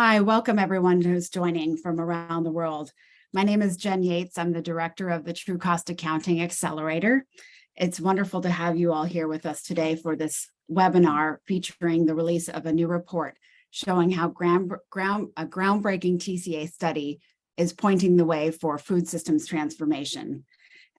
Hi, welcome everyone who's joining from around the world. My name is Jen Yates. I'm the director of the True Cost Accounting Accelerator. It's wonderful to have you all here with us today for this webinar featuring the release of a new report showing how a groundbreaking TCA study is pointing the way for food systems transformation.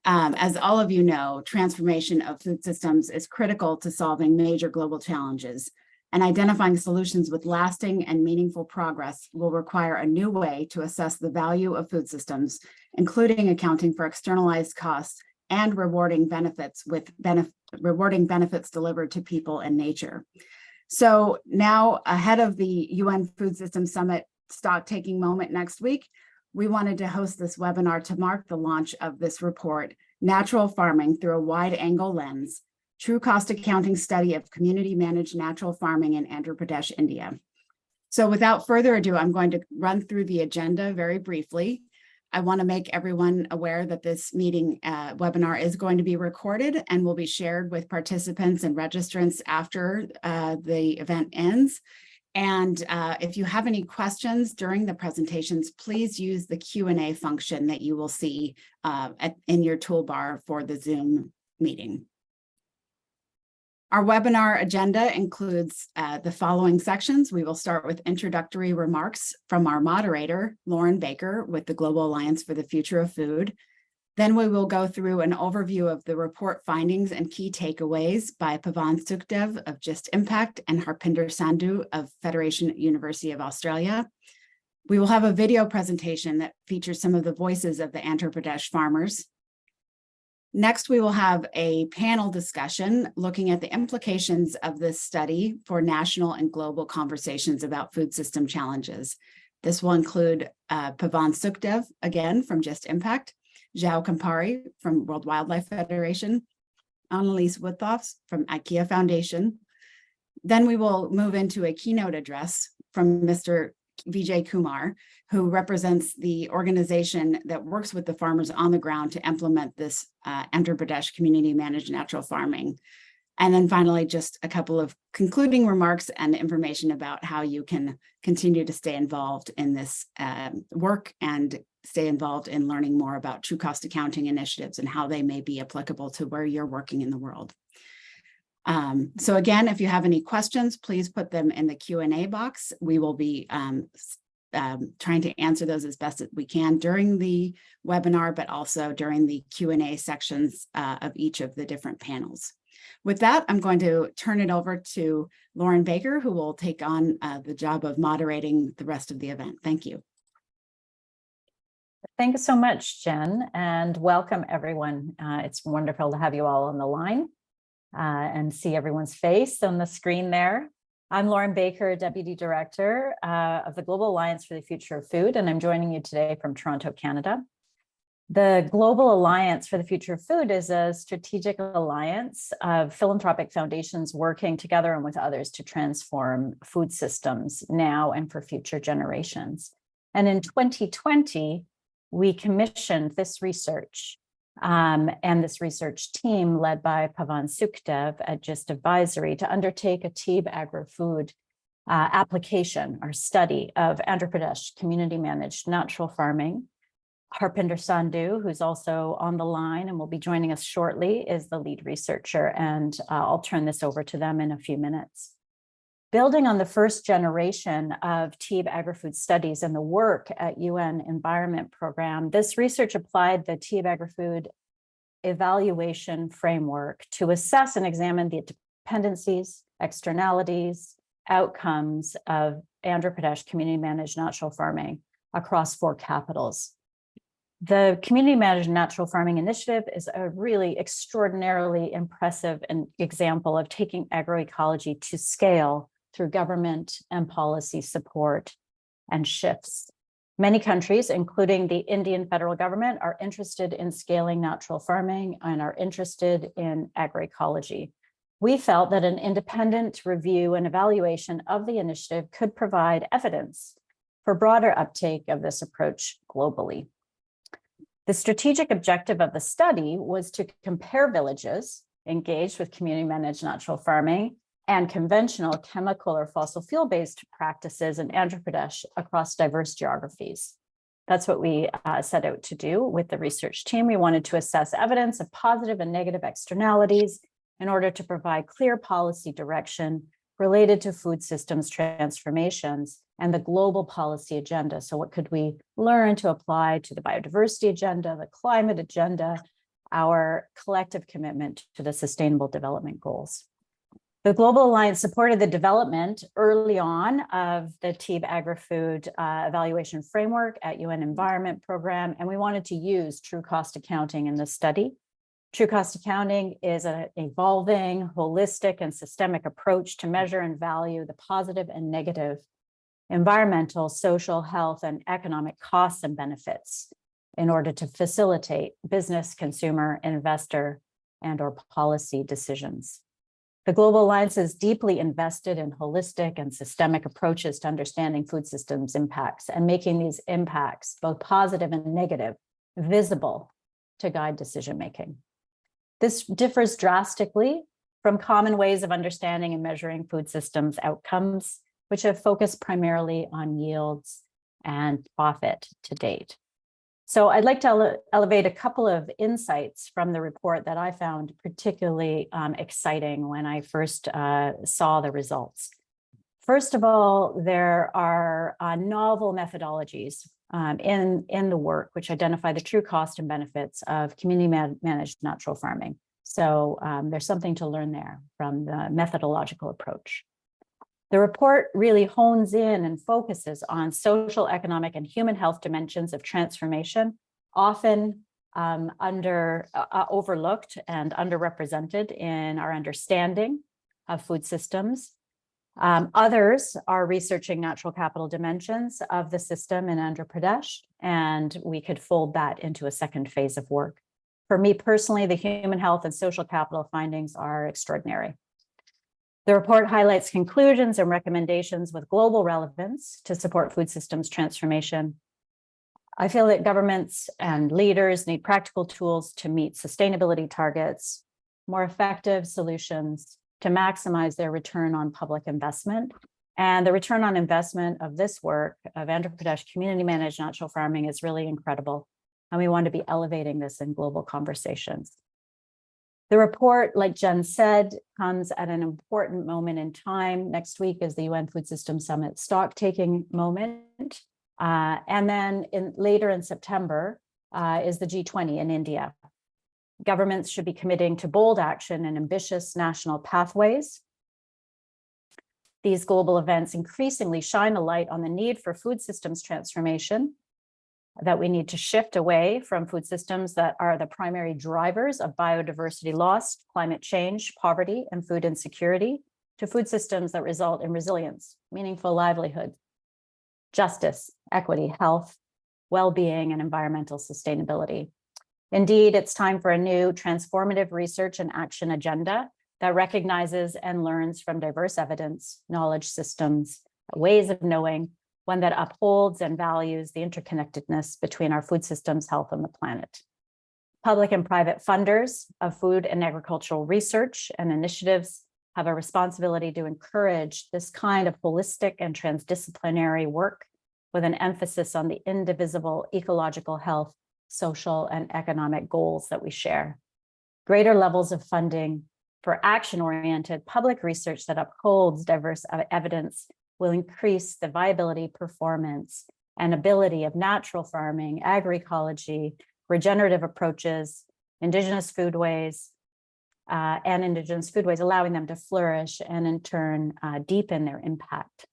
As all of you know, transformation of food systems is critical to solving major global challenges. And identifying solutions with lasting and meaningful progress will require a new way to assess the value of food systems, including accounting for externalized costs and rewarding benefits delivered to people and nature. So now, ahead of the UN Food Systems Summit stock-taking moment next week, we wanted to host this webinar to mark the launch of this report, Natural Farming Through a Wide-Angle Lens, True Cost Accounting Study of Community Managed Natural Farming in Andhra Pradesh, India. So without further ado, I'm going to run through the agenda very briefly. I want to make everyone aware that this meeting webinar is going to be recorded and will be shared with participants and registrants after the event ends. And if you have any questions during the presentations, please use the Q&A function that you will see in your toolbar for the Zoom meeting. Our webinar agenda includes the following sections. We will start with introductory remarks from our moderator, Lauren Baker, with the Global Alliance for the Future of Food. Then we will go through an overview of the report findings and key takeaways by Pavan Sukhdev of Just Impact and Harpinder Sandhu of Federation University of Australia. We will have a video presentation that features some of the voices of the Andhra Pradesh farmers. Next, we will have a panel discussion looking at the implications of this study for national and global conversations about food system challenges. This will include Pavan Sukhdev, again, from Just Impact, Zhao Campari from World Wildlife Federation, Annalise Withoff from IKEA Foundation. Then we will move into a keynote address from Mr. Vijay Kumar, who represents the organization that works with the farmers on the ground to implement this Andhra Pradesh community managed natural farming. And then finally, just a couple of concluding remarks and information about how you can continue to stay involved in this work and stay involved in learning more about true cost accounting initiatives and how they may be applicable to where you're working in the world. So again, if you have any questions, please put them in the Q&A box. We will be trying to answer those as best as we can during the webinar, but also during the Q&A sections of each of the different panels. With that, I'm going to turn it over to Lauren Baker, who will take on the job of moderating the rest of the event. Thank you. Thank you so much, Jen, and welcome everyone. It's wonderful to have you all on the line and see everyone's face on the screen there. I'm Lauren Baker, Deputy Director of the Global Alliance for the Future of Food, and I'm joining you today from Toronto, Canada. The Global Alliance for the Future of Food is a strategic alliance of philanthropic foundations working together and with others to transform food systems now and for future generations. And in 2020, we commissioned this research and this research team led by Pavan Sukhdev at Just Advisory to undertake a TCA Agri-Food application or study of Andhra Pradesh community managed natural farming. Harpinder Sandhu, who's also on the line and will be joining us shortly, is the lead researcher, and I'll turn this over to them in a few minutes. Building on the first generation of TCA Agri-Food studies and the work at UN Environment Program, this research applied the TCA Agri-Food evaluation framework to assess and examine the dependencies, externalities, outcomes of Andhra Pradesh community managed natural farming across 4 capitals. The Community Managed Natural Farming Initiative is a really extraordinarily impressive example of taking agroecology to scale through government and policy support and shifts. Many countries, including the Indian federal government, are interested in scaling natural farming and are interested in agroecology. We felt that an independent review and evaluation of the initiative could provide evidence for broader uptake of this approach globally. The strategic objective of the study was to compare villages engaged with community managed natural farming and conventional chemical or fossil fuel-based practices in Andhra Pradesh across diverse geographies. That's what we set out to do with the research team. We wanted to assess evidence of positive and negative externalities in order to provide clear policy direction related to food systems transformations and the global policy agenda. So what could we learn to apply to the biodiversity agenda, the climate agenda, our collective commitment to the Sustainable Development Goals? The Global Alliance supported the development early on of the TCA Agri-Food Evaluation Framework at UN Environment Program, and we wanted to use true cost accounting in this study. True cost accounting is an evolving, holistic, and systemic approach to measure and value the positive and negative environmental, social, health, and economic costs and benefits in order to facilitate business, consumer, investor, and/or policy decisions. The Global Alliance is deeply invested in holistic and systemic approaches to understanding food systems impacts and making these impacts, both positive and negative, visible to guide decision-making. This differs drastically from common ways of understanding and measuring food systems outcomes, which have focused primarily on yields and profit to date. So I'd like to elevate a couple of insights from the report that I found particularly exciting when I first saw the results. First of all, there are novel methodologies in the work which identify the true cost and benefits of community managed natural farming. So there's something to learn there from the methodological approach. The report really hones in and focuses on social, economic, and human health dimensions of transformation, often overlooked and underrepresented in our understanding of food systems. Others are researching natural capital dimensions of the system in Andhra Pradesh, and we could fold that into a second phase of work. For me personally, the human health and social capital findings are extraordinary. The report highlights conclusions and recommendations with global relevance to support food systems transformation. I feel that governments and leaders need practical tools to meet sustainability targets, more effective solutions to maximize their return on public investment. And the return on investment of this work of Andhra Pradesh community managed natural farming is really incredible. And we want to be elevating this in global conversations. The report, like Jen said, comes at an important moment in time. Next week is the UN Food Systems Summit stock-taking moment. And then later in September is the G20 in India. Governments should be committing to bold action and ambitious national pathways. These global events increasingly shine a light on the need for food systems transformation, that we need to shift away from food systems that are the primary drivers of biodiversity loss, climate change, poverty, and food insecurity, to food systems that result in resilience, meaningful livelihood, justice, equity, health, well-being, and environmental sustainability. Indeed, it's time for a new transformative research and action agenda that recognizes and learns from diverse evidence, knowledge systems, ways of knowing, one that upholds and values the interconnectedness between our food systems, health, and the planet. Public and private funders of food and agricultural research and initiatives have a responsibility to encourage this kind of holistic and transdisciplinary work with an emphasis on the indivisible ecological health, social, and economic goals that we share. Greater levels of funding for action-oriented public research that upholds diverse evidence will increase the viability, performance, and ability of natural farming, agroecology, regenerative approaches, indigenous foodways, allowing them to flourish and in turn deepen their impact.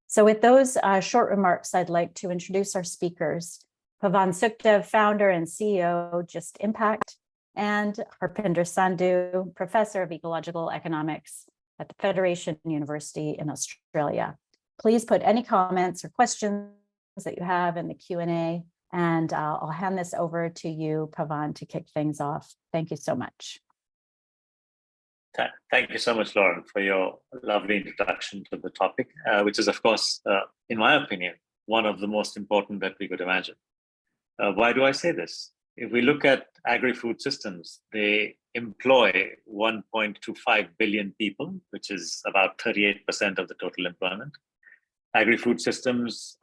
So with those short remarks, I'd like to introduce our speakers. Pavan Sukhdev, founder and CEO, Just Impact, and Harpinder Sandhu, professor of ecological economics at the Federation University in Australia. Please put any comments or questions that you have in the Q&A, and I'll hand this over to you, Pavan, to kick things off. Thank you so much. Thank you so much, Lauren, for your lovely introduction to the topic, which is, of course, in my opinion, one of the most important that we could imagine. Why do I say this? if we look at agri-food systems, they employ 1.25 billion people, which is about 38% of the total employment. Agri-food systems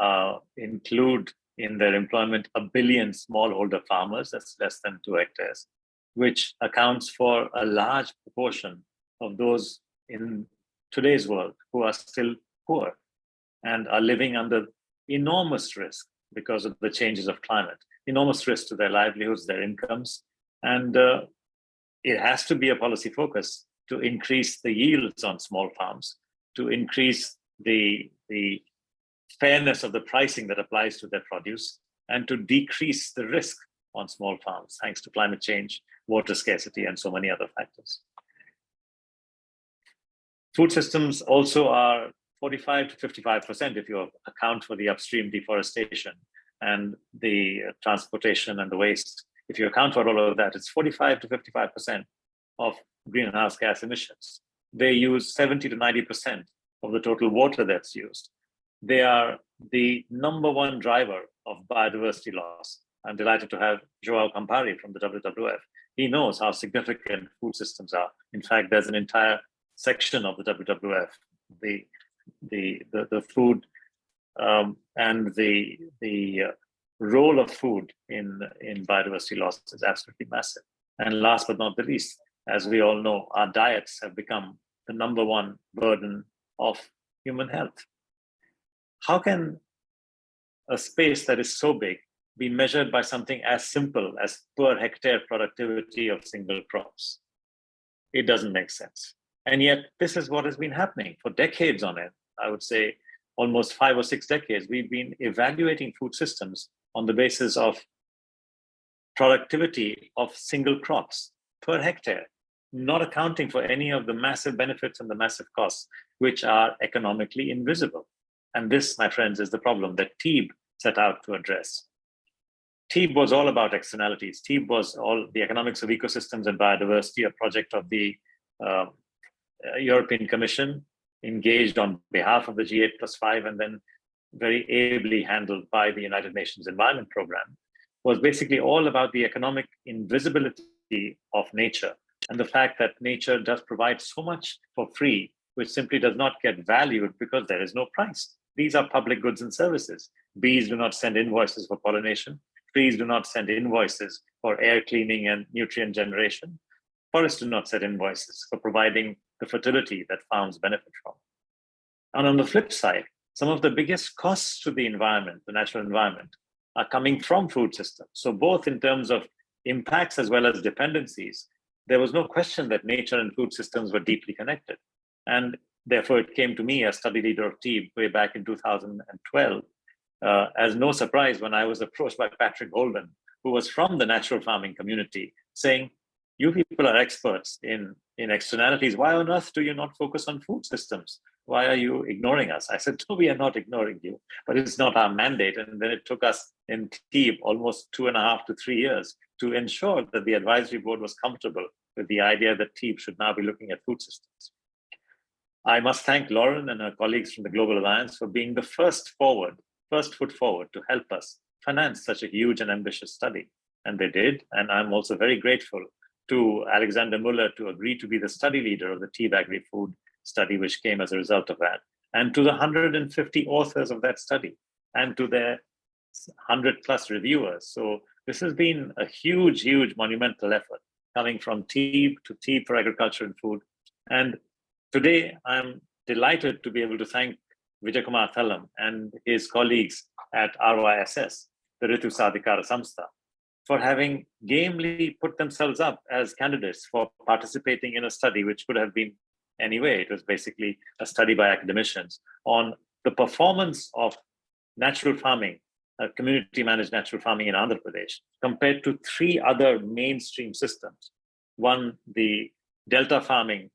include in their employment 1 billion smallholder farmers, that's less than 2 hectares, which accounts for a large proportion of those in today's world who are still poor and are living under enormous risk because of the changes of climate, enormous risk to their livelihoods, their incomes. And it has to be a policy focus to increase the yields on small farms, to increase the fairness of the pricing that applies to their produce, and to decrease the risk on small farms, thanks to climate change, water scarcity, and so many other factors. Food systems also are 45 to 55% if you account for the upstream deforestation and the transportation and the waste. If you account for all of that, it's 45 to 55% of greenhouse gas emissions. They use 70 to 90% of the total water that's used. They are the #1 driver of biodiversity loss. I'm delighted to have Joao Campari from the WWF. He knows how significant food systems are. In fact, there's an entire section of the WWF, the food and the role of food in biodiversity loss is absolutely massive. And last but not the least, as we all know, our diets have become the #1 burden of human health. How can a space that is so big be measured by something as simple as per hectare productivity of single crops? It doesn't make sense. And yet, this is what has been happening for decades on end. I would say almost 5 or 6 decades, we've been evaluating food systems on the basis of productivity of single crops per hectare, not accounting for any of the massive benefits and the massive costs, which are economically invisible. And this, my friends, is the problem that TEEB set out to address. TEEB was all about externalities. TEEB was all the economics of ecosystems and biodiversity, a project of the European Commission, engaged on behalf of the G8+5, and then very ably handled by the United Nations Environment Programme, was basically all about the economic invisibility of nature and the fact that nature does provide so much for free, which simply does not get valued because there is no price. These are public goods and services. Bees do not send invoices for pollination. Trees do not send invoices for air cleaning and nutrient generation. Forests do not send invoices for providing the fertility that farms benefit from. And on the flip side, some of the biggest costs to the environment, the natural environment, are coming from food systems. So both in terms of impacts as well as dependencies, there was no question that nature and food systems were deeply connected. And therefore, it came to me as study leader of TEEB way back in 2012, as no surprise when I was approached by Patrick Holden, who was from the natural farming community, saying, "You people are experts in externalities. Why on earth do you not focus on food systems? Why are you ignoring us?" I said, "No, we are not ignoring you, but it's not our mandate." And then it took us in TEEB almost 2.5 to 3 years to ensure that the advisory board was comfortable with the idea that TEEB should now be looking at food systems. I must thank Lauren and her colleagues from the Global Alliance for being the first foot forward to help us finance such a huge and ambitious study. And they did. And I'm also very grateful to Alexander Muller to agree to be the study leader of the TEEB Agri-Food study, which came as a result of that, and to the 150 authors of that study, and to their 100+ reviewers. So this has been a huge, huge monumental effort coming from TEEB to TEEB for Agriculture and Food. And today, I'm delighted to be able to thank Vijay Kumar Thalam and his colleagues at RYSS, the Ritu Sadhikara Samstha, for having gamely put themselves up as candidates for participating in a study which could have been anyway. It was basically a study by academicians on the performance of natural farming, community-managed natural farming in Andhra Pradesh, compared to 3 other mainstream systems. One, the delta farming,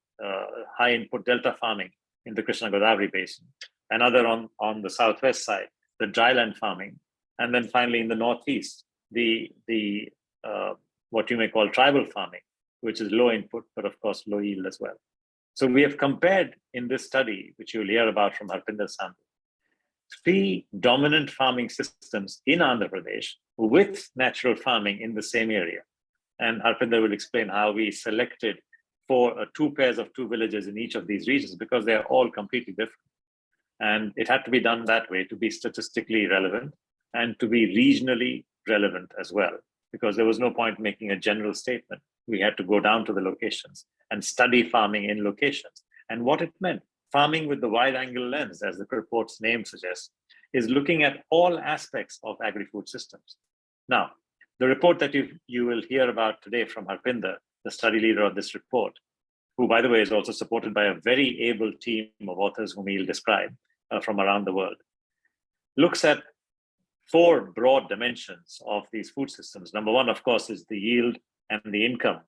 high-input delta farming in the Krishna-Godavari basin. Another on the southwest side, the dryland farming. And then finally in the northeast, the what you may call tribal farming, which is low input, but of course low yield as well. So we have compared in this study, which you'll hear about from Harpinder Sandhu, 3 dominant farming systems in Andhra Pradesh with natural farming in the same area. And Harpinder will explain how we selected for 2 pairs of 2 villages in each of these regions, because they are all completely different. And it had to be done that way to be statistically relevant and to be regionally relevant as well, because there was no point making a general statement. We had to go down to the locations and study farming in locations and what it meant. Farming with the wide angle lens, as the report's name suggests, is looking at all aspects of agri-food systems. Now, the report that you will hear about today from Harpinder, the study leader of this report, who, by the way, is also supported by a very able team of authors whom he'll describe from around the world, looks at 4 broad dimensions of these food systems. Number 1, of course, is the yield and the income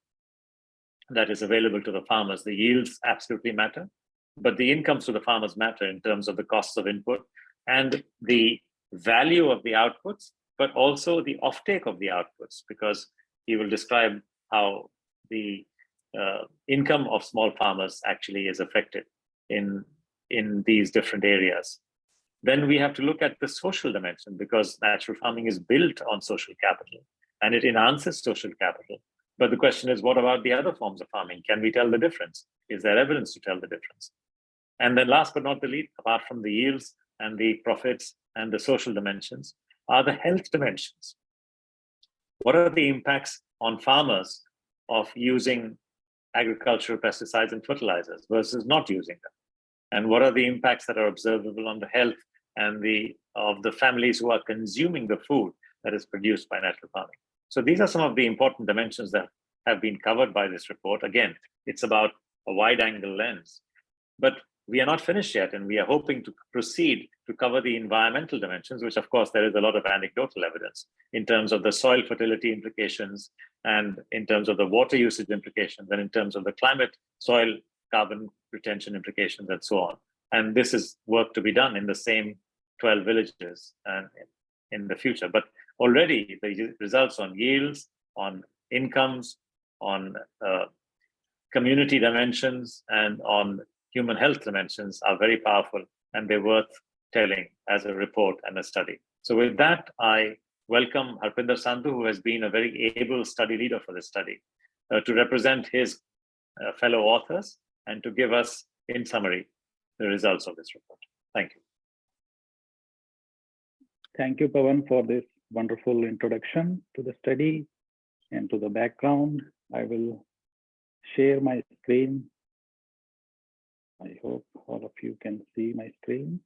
that is available to the farmers. The yields absolutely matter, but the incomes to the farmers matter in terms of the costs of input and the value of the outputs, but also the offtake of the outputs, because he will describe how the income of small farmers actually is affected in these different areas. Then we have to look at the social dimension, because natural farming is built on social capital and it enhances social capital. But the question is, what about the other forms of farming? Can we tell the difference? Is there evidence to tell the difference? And then last but not the least, apart from the yields and the profits and the social dimensions, are the health dimensions. What are the impacts on farmers of using agricultural pesticides and fertilizers versus not using them? And what are the impacts that are observable on the health and of the families who are consuming the food that is produced by natural farming? So these are some of the important dimensions that have been covered by this report. Again, it's about a wide angle lens, but we are not finished yet, and we are hoping to proceed to cover the environmental dimensions, which of course there is a lot of anecdotal evidence in terms of the soil fertility implications, and in terms of the water usage implications, and in terms of the climate, soil, carbon retention implications, and so on. And this is work to be done in the same 12 villages and in the future. But already the results on yields, on incomes, on community dimensions, and on human health dimensions are very powerful, and they're worth telling as a report and a study. So with that, I welcome Harpinder Sandhu, who has been a very able study leader for this study, to represent his fellow authors and to give us, in summary, the results of this report. Thank you. Thank you, Pawan, for this wonderful introduction to the study and to the background. I will share my screen. I hope all of you can see my screen.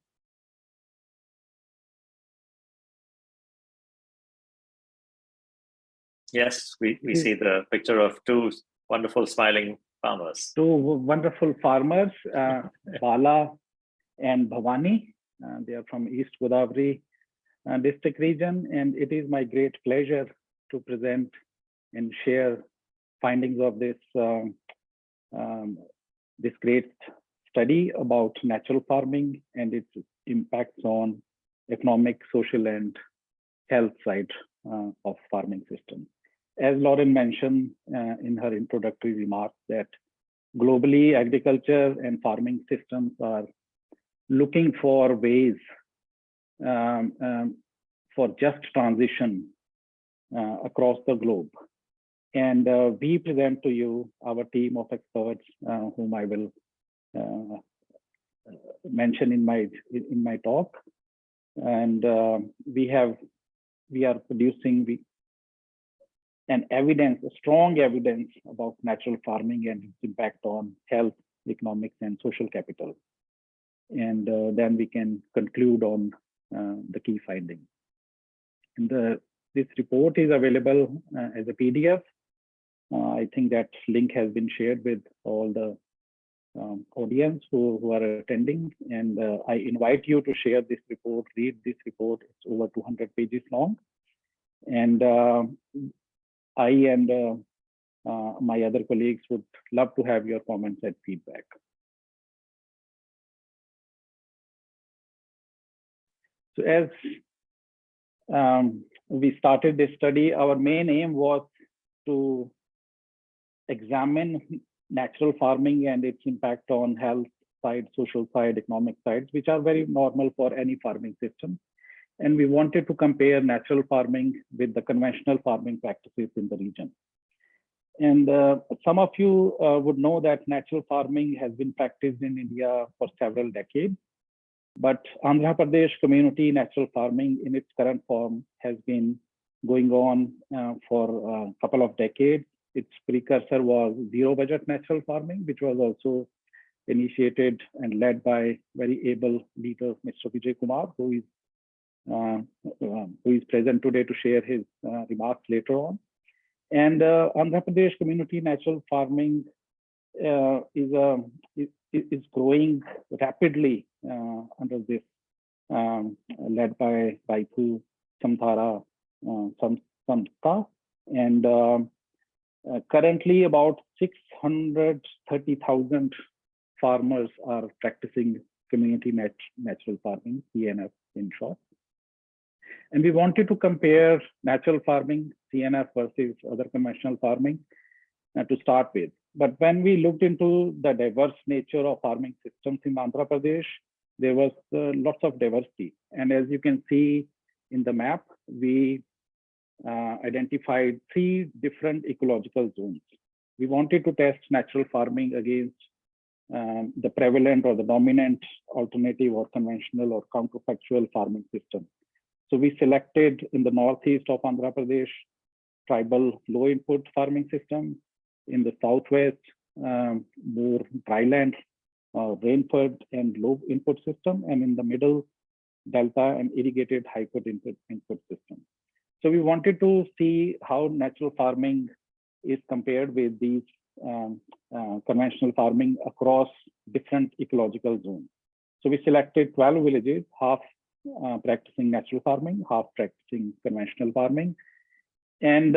Yes, we see the picture of 2 wonderful smiling farmers. 2 wonderful farmers, Bala and Bhavani. They are from East Godavari district region, and it is my great pleasure to present and share findings of this this great study about natural farming and its impacts on economic, social, and health side of farming system. As Lauren mentioned in her introductory remarks, that globally agriculture and farming systems are looking for ways for just transition across the globe. And we present to you our team of experts, whom I will mention in my talk. And we are producing strong evidence about natural farming and its impact on health, economics, and social capital. And then we can conclude on the key findings. And this report is available as a PDF. I think that link has been shared with all the audience who are attending. And I invite you to share this report, read this report. It's over 200 pages long. And I and my other colleagues would love to have your comments and feedback. So as we started this study, our main aim was to examine natural farming and its impact on health, side, social side, economic sides, which are very normal for any farming system. And we wanted to compare natural farming with the conventional farming practices in the region. And some of you would know that natural farming has been practiced in India for several decades. But Andhra Pradesh community natural farming in its current form has been going on for a couple of decades. Its precursor was zero budget natural farming, which was also initiated and led by very able leader, Mr. Vijay Kumar, who is present today to share his remarks later on. And Andhra Pradesh community natural farming is growing rapidly under this, led by Raitu Samthara Samstha. And currently about 630,000 farmers are practicing community natural farming, CNF in short. And we wanted to compare natural farming, CNF versus other conventional farming to start with. But when we looked into the diverse nature of farming systems in Andhra Pradesh, there was lots of diversity. And as you can see in the map, we identified 3 different ecological zones. We wanted to test natural farming against the prevalent or the dominant alternative or conventional or counterfactual farming system. So we selected in the northeast of Andhra Pradesh, tribal low input farming system. In the southwest, more dryland, rainfed and low input system. And in the middle, delta and irrigated high input system. So we wanted to see how natural farming is compared with these conventional farming across different ecological zones. So we selected 12 villages, half practicing natural farming, half practicing conventional farming. And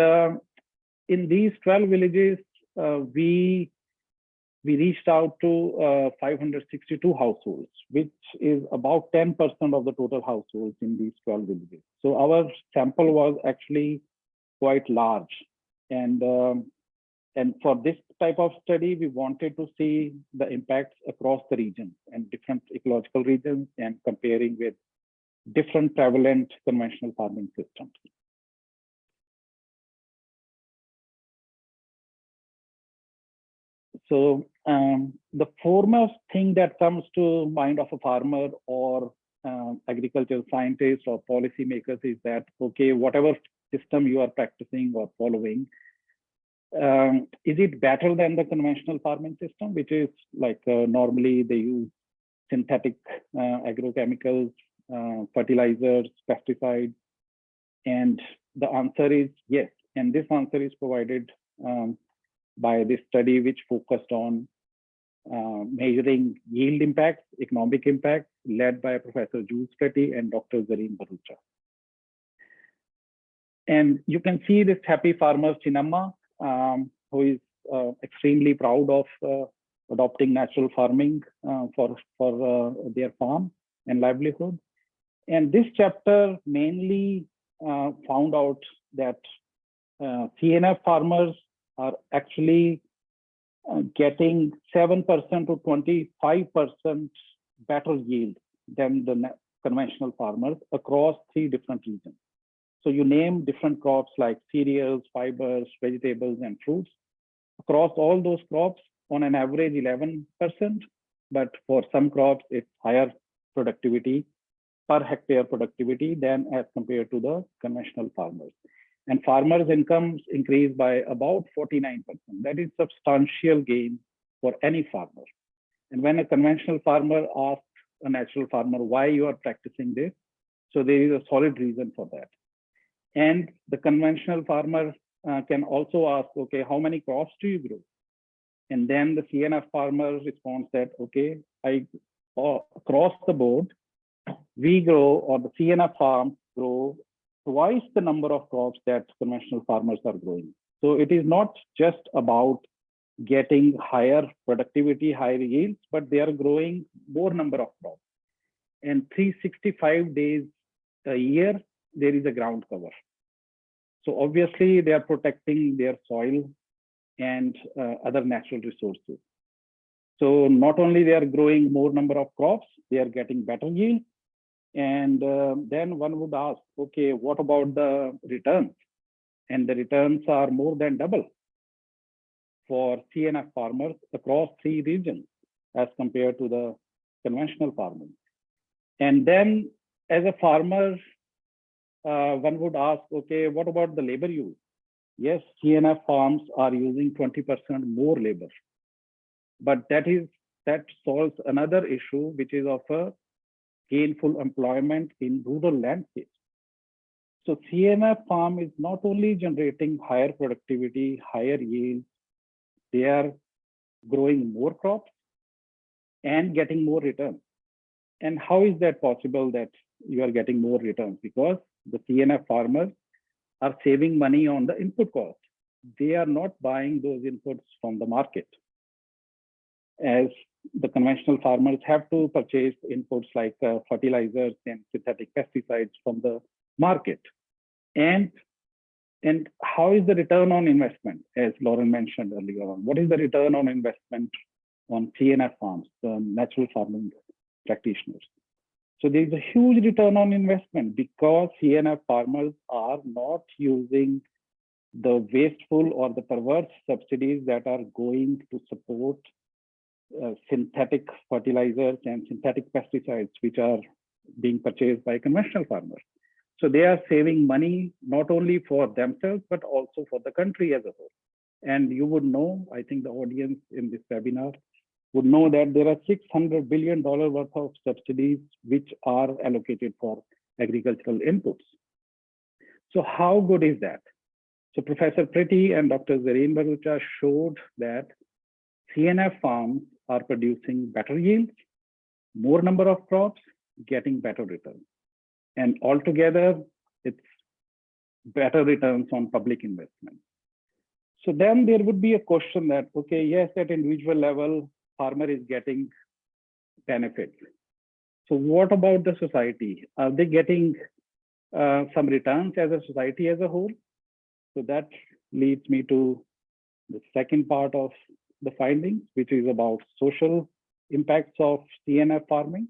in these 12 villages, we reached out to 562 households, which is about 10% of the total households in these 12 villages. So our sample was actually quite large. And for this type of study, we wanted to see the impacts across the region and different ecological regions and comparing with different prevalent conventional farming systems. So the foremost thing that comes to mind of a farmer or agricultural scientist or policymakers is that, okay, whatever system you are practicing or following, is it better than the conventional farming system, which is like normally they use synthetic agrochemicals, fertilizers, pesticides? And the answer is yes. And this answer is provided by this study, which focused on measuring yield impacts, economic impacts, led by Professor Jules Fetty and Dr. Zareen Barucha. And you can see this happy farmer, Chinamma, who is extremely proud of adopting natural farming for their farm and livelihood. And this chapter mainly found out that CNF farmers are actually getting 7% to 25% better yield than the conventional farmers across 3 different regions. So you name different crops like cereals, fibers, vegetables, and fruits. Across all those crops, on an average 11%, but for some crops, it's higher productivity, per hectare productivity than as compared to the conventional farmers. And farmers' incomes increased by about 49%. That is substantial gain for any farmer. And when a conventional farmer asks a natural farmer why you are practicing this, so there is a solid reason for that. And the conventional farmer can also ask, okay, how many crops do you grow? And then the CNF farmer responds that, okay, across the board, we grow, or the CNF farms grow twice the number of crops that conventional farmers are growing. So it is not just about getting higher productivity, higher yields, but they are growing more number of crops. And 365 days a year, there is a ground cover. So obviously they are protecting their soil and other natural resources. So not only they are growing more number of crops, they are getting better yield. And then one would ask, okay, what about the returns? And the returns are more than double for CNF farmers across 3 regions as compared to the conventional farming. And then as a farmer, one would ask, okay, what about the labor use? Yes, CNF farms are using 20% more labor, but that solves another issue, which is of a gainful employment in rural landscapes. So CNF farm is not only generating higher productivity, higher yield, they are growing more crops and getting more returns. And how is that possible that you are getting more returns? Because the CNF farmers are saving money on the input cost. They are not buying those inputs from the market, as the conventional farmers have to purchase inputs like fertilizers and synthetic pesticides from the market. And how is the return on investment, as Lauren mentioned earlier on? What is the return on investment on CNF farms, the natural farming practitioners? So there is a huge return on investment because CNF farmers are not using the wasteful or the perverse subsidies that are going to support synthetic fertilizers and synthetic pesticides, which are being purchased by conventional farmers. So they are saving money not only for themselves, but also for the country as a whole. And you would know, I think the audience in this webinar would know that there are $600 billion worth of subsidies which are allocated for agricultural inputs. So how good is that? So Professor Pretty and Dr. Zareen Barucha showed that CNF farms are producing better yields, more number of crops, getting better returns. And altogether, it's better returns on public investment. So then there would be a question that, okay, yes, at individual level, farmer is getting benefits. So what about the society? Are they getting some returns as a society as a whole? So that leads me to the second part of the findings, which is about social impacts of CNF farming,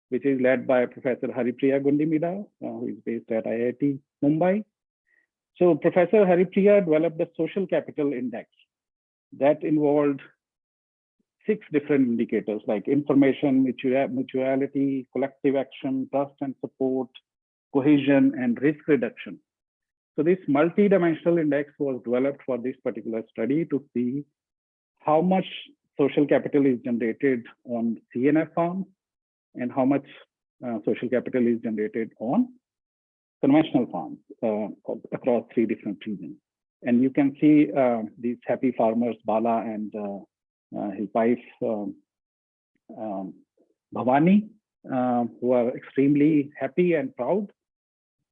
which is led by Professor Haripriya Gundimida, who is based at IIT Mumbai. So Professor Haripriya developed the social capital index that involved 6 different indicators like information, mutuality, collective action, trust and support, cohesion, and risk reduction. So this multi-dimensional index was developed for this particular study to see how much social capital is generated on CNF farms and how much social capital is generated on conventional farms across 3 different regions. And you can see these happy farmers, Bala and his wife, Bhavani, who are extremely happy and proud.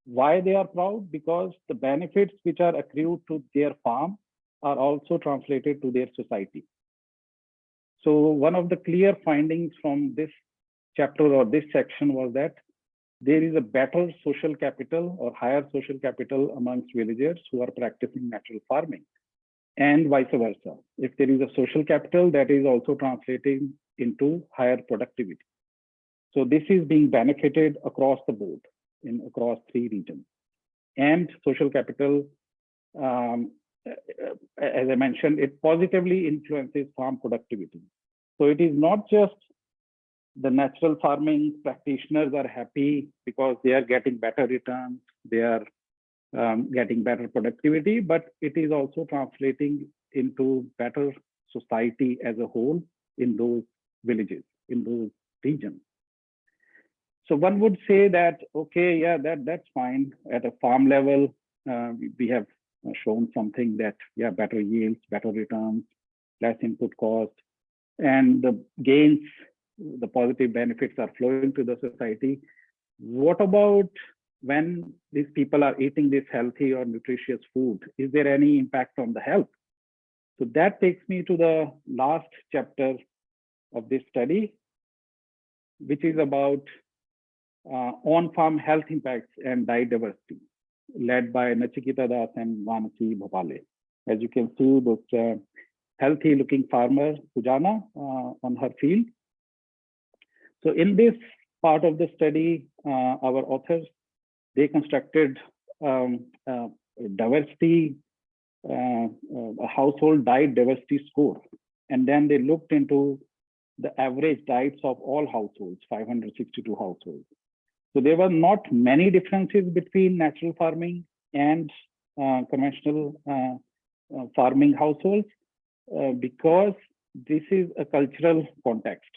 Why they are proud? Because the benefits which are accrued to their farm are also translated to their society. So one of the clear findings from this chapter or this section was that there is a better social capital or higher social capital amongst villagers who are practicing natural farming, and vice versa. If there is a social capital, that is also translating into higher productivity. So this is being benefited across the board across 3 regions. And social capital, as I mentioned, it positively influences farm productivity. So it is not just the natural farming practitioners are happy because they are getting better returns, they are getting better productivity, but it is also translating into better society as a whole in those villages, in those regions. So one would say that, okay, yeah, that's fine. At a farm level, we have shown something that, yeah, better yields, better returns, less input cost, and the gains, the positive benefits are flowing to the society. What about when these people are eating this healthy or nutritious food? Is there any impact on the health? So that takes me to the last chapter of this study, which is about on-farm health impacts and diet diversity, led by Nachiketa Das and Vanasi Bhopale. As you can see, those healthy looking farmer, Sujana, on her field. So in this part of the study, our authors, they constructed diversity, a household diet diversity score. And then they looked into the average diets of all households, 562 households. So there were not many differences between natural farming and conventional farming households because this is a cultural context.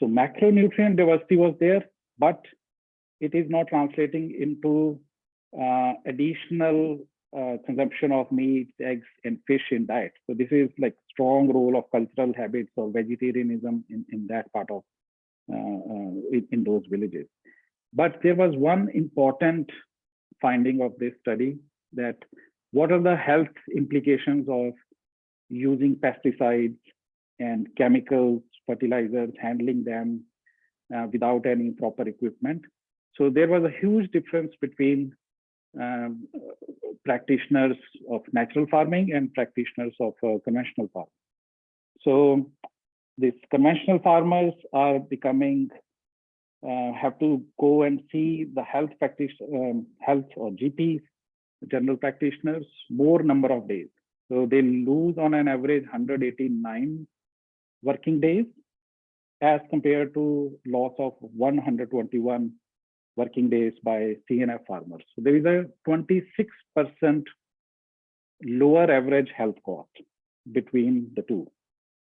So macronutrient diversity was there, but it is not translating into additional consumption of meat, eggs, and fish in diet. So this is like strong role of cultural habits or vegetarianism in that part of in those villages. But there was one important finding of this study, that what are the health implications of using pesticides and chemicals, fertilizers, handling them without any proper equipment. So there was a huge difference between practitioners of natural farming and practitioners of conventional farming. So these conventional farmers are becoming, have to go and see the health or GPs, general practitioners, more number of days. So they lose on an average 189 working days as compared to loss of 121 working days by CNF farmers. So there is a 26% lower average health cost between the two.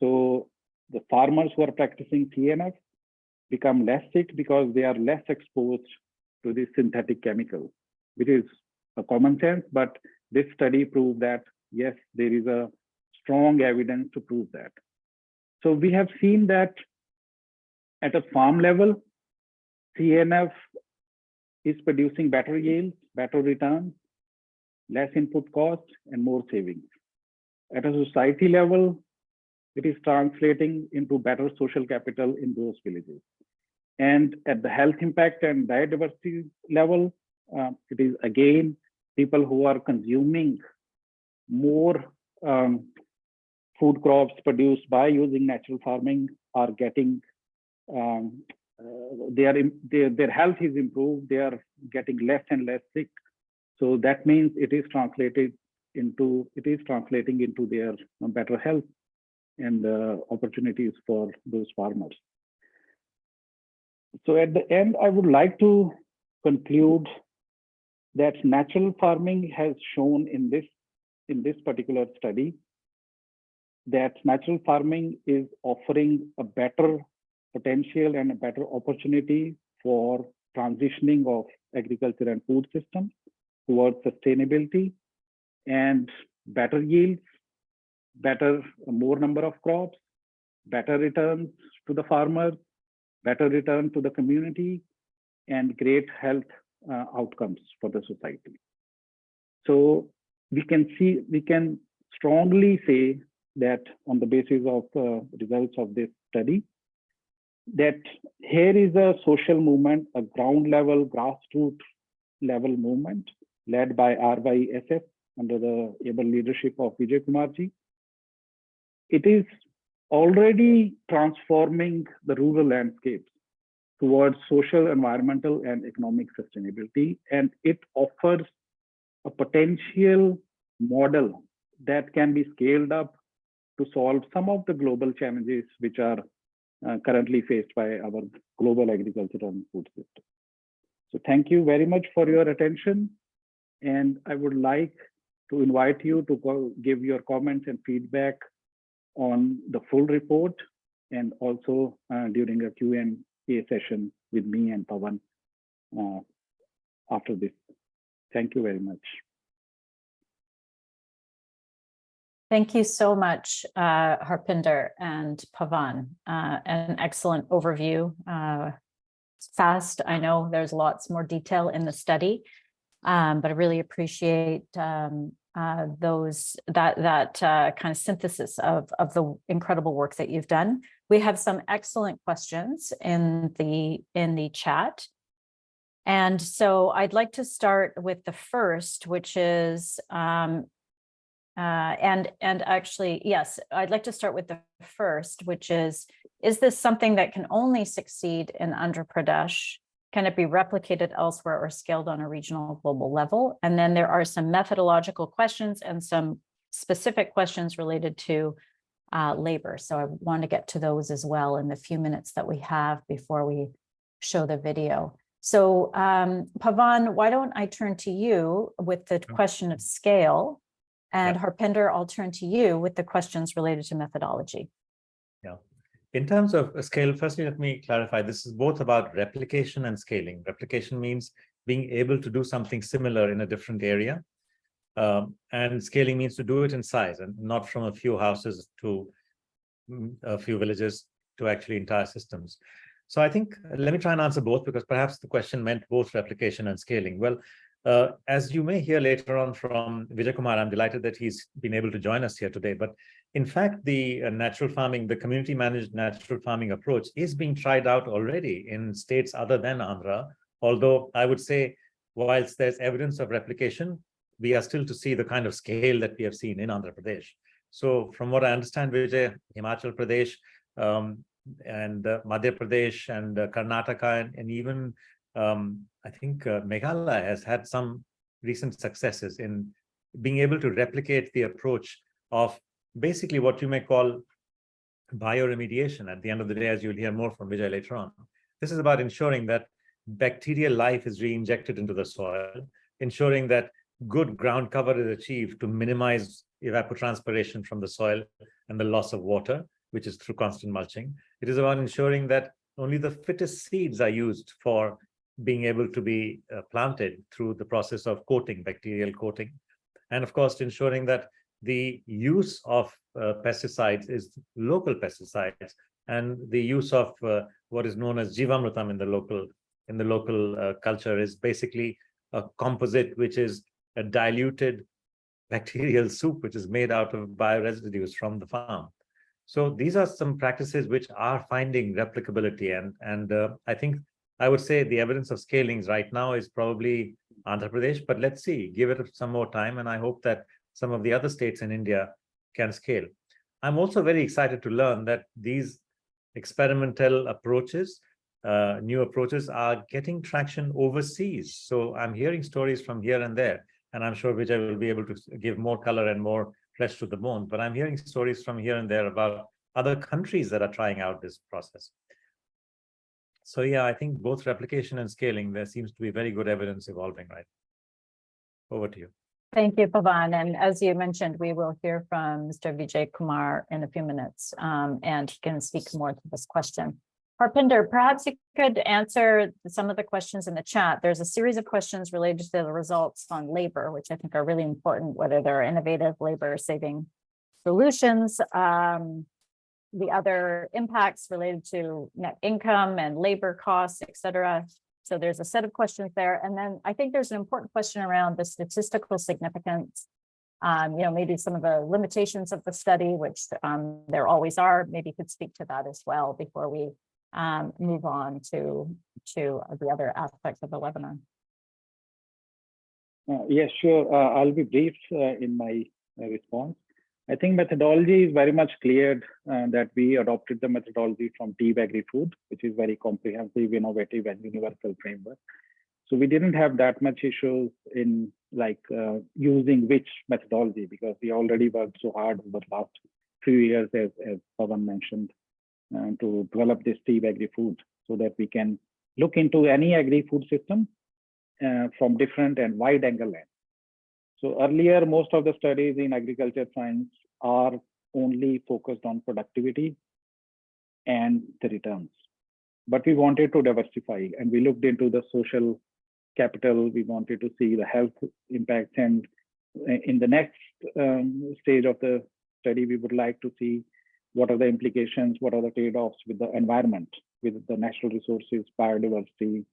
So the farmers who are practicing CNF become less sick because they are less exposed to the synthetic chemicals, which is a common sense, but this study proved that, yes, there is a strong evidence to prove that. So we have seen that at a farm level, CNF is producing better yields, better returns, less input costs, and more savings. At a society level, it is translating into better social capital in those villages. And at the health impact and diet diversity level, it is again people who are consuming more food crops produced by using natural farming are getting their health is improved. They are getting less and less sick. So that means it is translating into their better health and opportunities for those farmers. So at the end, I would like to conclude that natural farming has shown in this particular study that natural farming is offering a better potential and a better opportunity for transitioning of agriculture and food systems towards sustainability and better yields, more number of crops, better returns to the farmers, better return to the community, and great health outcomes for the society. So we can strongly say that on the basis of results of this study, that here is a social movement, a ground level, grassroots level movement led by RYSF under the able leadership of Vijay Kumarji. It is already transforming the rural landscapes towards social, environmental, and economic sustainability, and it offers a potential model that can be scaled up to solve some of the global challenges which are currently faced by our global agriculture and food system. So thank you very much for your attention. And I would like to invite you to give your comments and feedback on the full report and also during a Q&A session with me and Pawan after this. Thank you very much. Thank you so much, Harpinder and Pawan. An excellent overview. It's fast. I know there's lots more detail in the study, but I really appreciate that kind of synthesis of the incredible work that you've done. We have some excellent questions in the chat. And so I'd like to start with the first, which is, And actually, yes, I'd like to start with the first, which is this something that can only succeed in Andhra Pradesh? Can it be replicated elsewhere or scaled on a regional global level? And then there are some methodological questions and some specific questions related to labor. So I want to get to those as well in the few minutes that we have before we show the video. So Pavan, why don't I turn to you with the question of scale, and Harpinder, I'll turn to you with the questions related to methodology. Yeah. In terms of scale, firstly, let me clarify, this is both about replication and scaling. Replication means being able to do something similar in a different area. And scaling means to do it in size and not from a few houses to a few villages to actually entire systems. So I think, let me try and answer both, because perhaps the question meant both replication and scaling. Well, as you may hear later on from Vijay Kumar, I'm delighted that he's been able to join us here today. But in fact, the natural farming, the community managed natural farming approach is being tried out already in states other than Andhra. Although I would say, whilst there's evidence of replication, we are still to see the kind of scale that we have seen in Andhra Pradesh. So from what I understand, Vijay, Himachal Pradesh and Madhya Pradesh and Karnataka and even I think Meghalaya has had some recent successes in being able to replicate the approach of basically what you may call bioremediation. At the end of the day, as you'll hear more from Vijay later on, this is about ensuring that bacterial life is re-injected into the soil, ensuring that good ground cover is achieved to minimize evapotranspiration from the soil and the loss of water, which is through constant mulching. It is about ensuring that only the fittest seeds are used for being able to be planted through the process of coating, bacterial coating. And of course, ensuring that the use of pesticides is local pesticides, and the use of what is known as Jivamrutam in the local culture is basically a composite, which is a diluted bacterial soup, which is made out of bioresidues from the farm. So these are some practices which are finding replicability, and I think I would say the evidence of scalings right now is probably Andhra Pradesh, but let's see, give it some more time, and I hope that some of the other states in India can scale. I'm also very excited to learn that these experimental approaches, new approaches, are getting traction overseas. So I'm hearing stories from here and there, and I'm sure Vijay will be able to give more color and more flesh to the bone, but I'm hearing stories from here and there about other countries that are trying out this process. So yeah, I think both replication and scaling, there seems to be very good evidence evolving, right? Over to you. Thank you, Pavan. And as you mentioned, we will hear from Mr. Vijay Kumar in a few minutes, and he can speak more to this question. Harpinder, perhaps you could answer some of the questions in the chat. There's a series of questions related to the results on labor, which I think are really important, whether they're innovative labor-saving solutions, the other impacts related to net income and labor costs, et cetera. So there's a set of questions there. And then I think there's an important question around the statistical significance, maybe some of the limitations of the study, which there always are. Maybe you could speak to that as well before we move on to the other aspects of the webinar. Yes, sure. I'll be brief in my response. I think methodology is very much clear that we adopted the methodology from Team Agri-Food, which is very comprehensive, innovative, and universal framework. So we didn't have that much issues in using which methodology, because we already worked so hard over the last few years, as Pavan mentioned, to develop this Team Agri-Food so that we can look into any agri-food system from different and wide angle lens. So earlier, most of the studies in agriculture science are only focused on productivity and the returns. But we wanted to diversify, and we looked into the social capital. We wanted to see the health impacts. And in the next stage of the study, we would like to see what are the implications, what are the trade-offs with the environment, with the natural resources, biodiversity,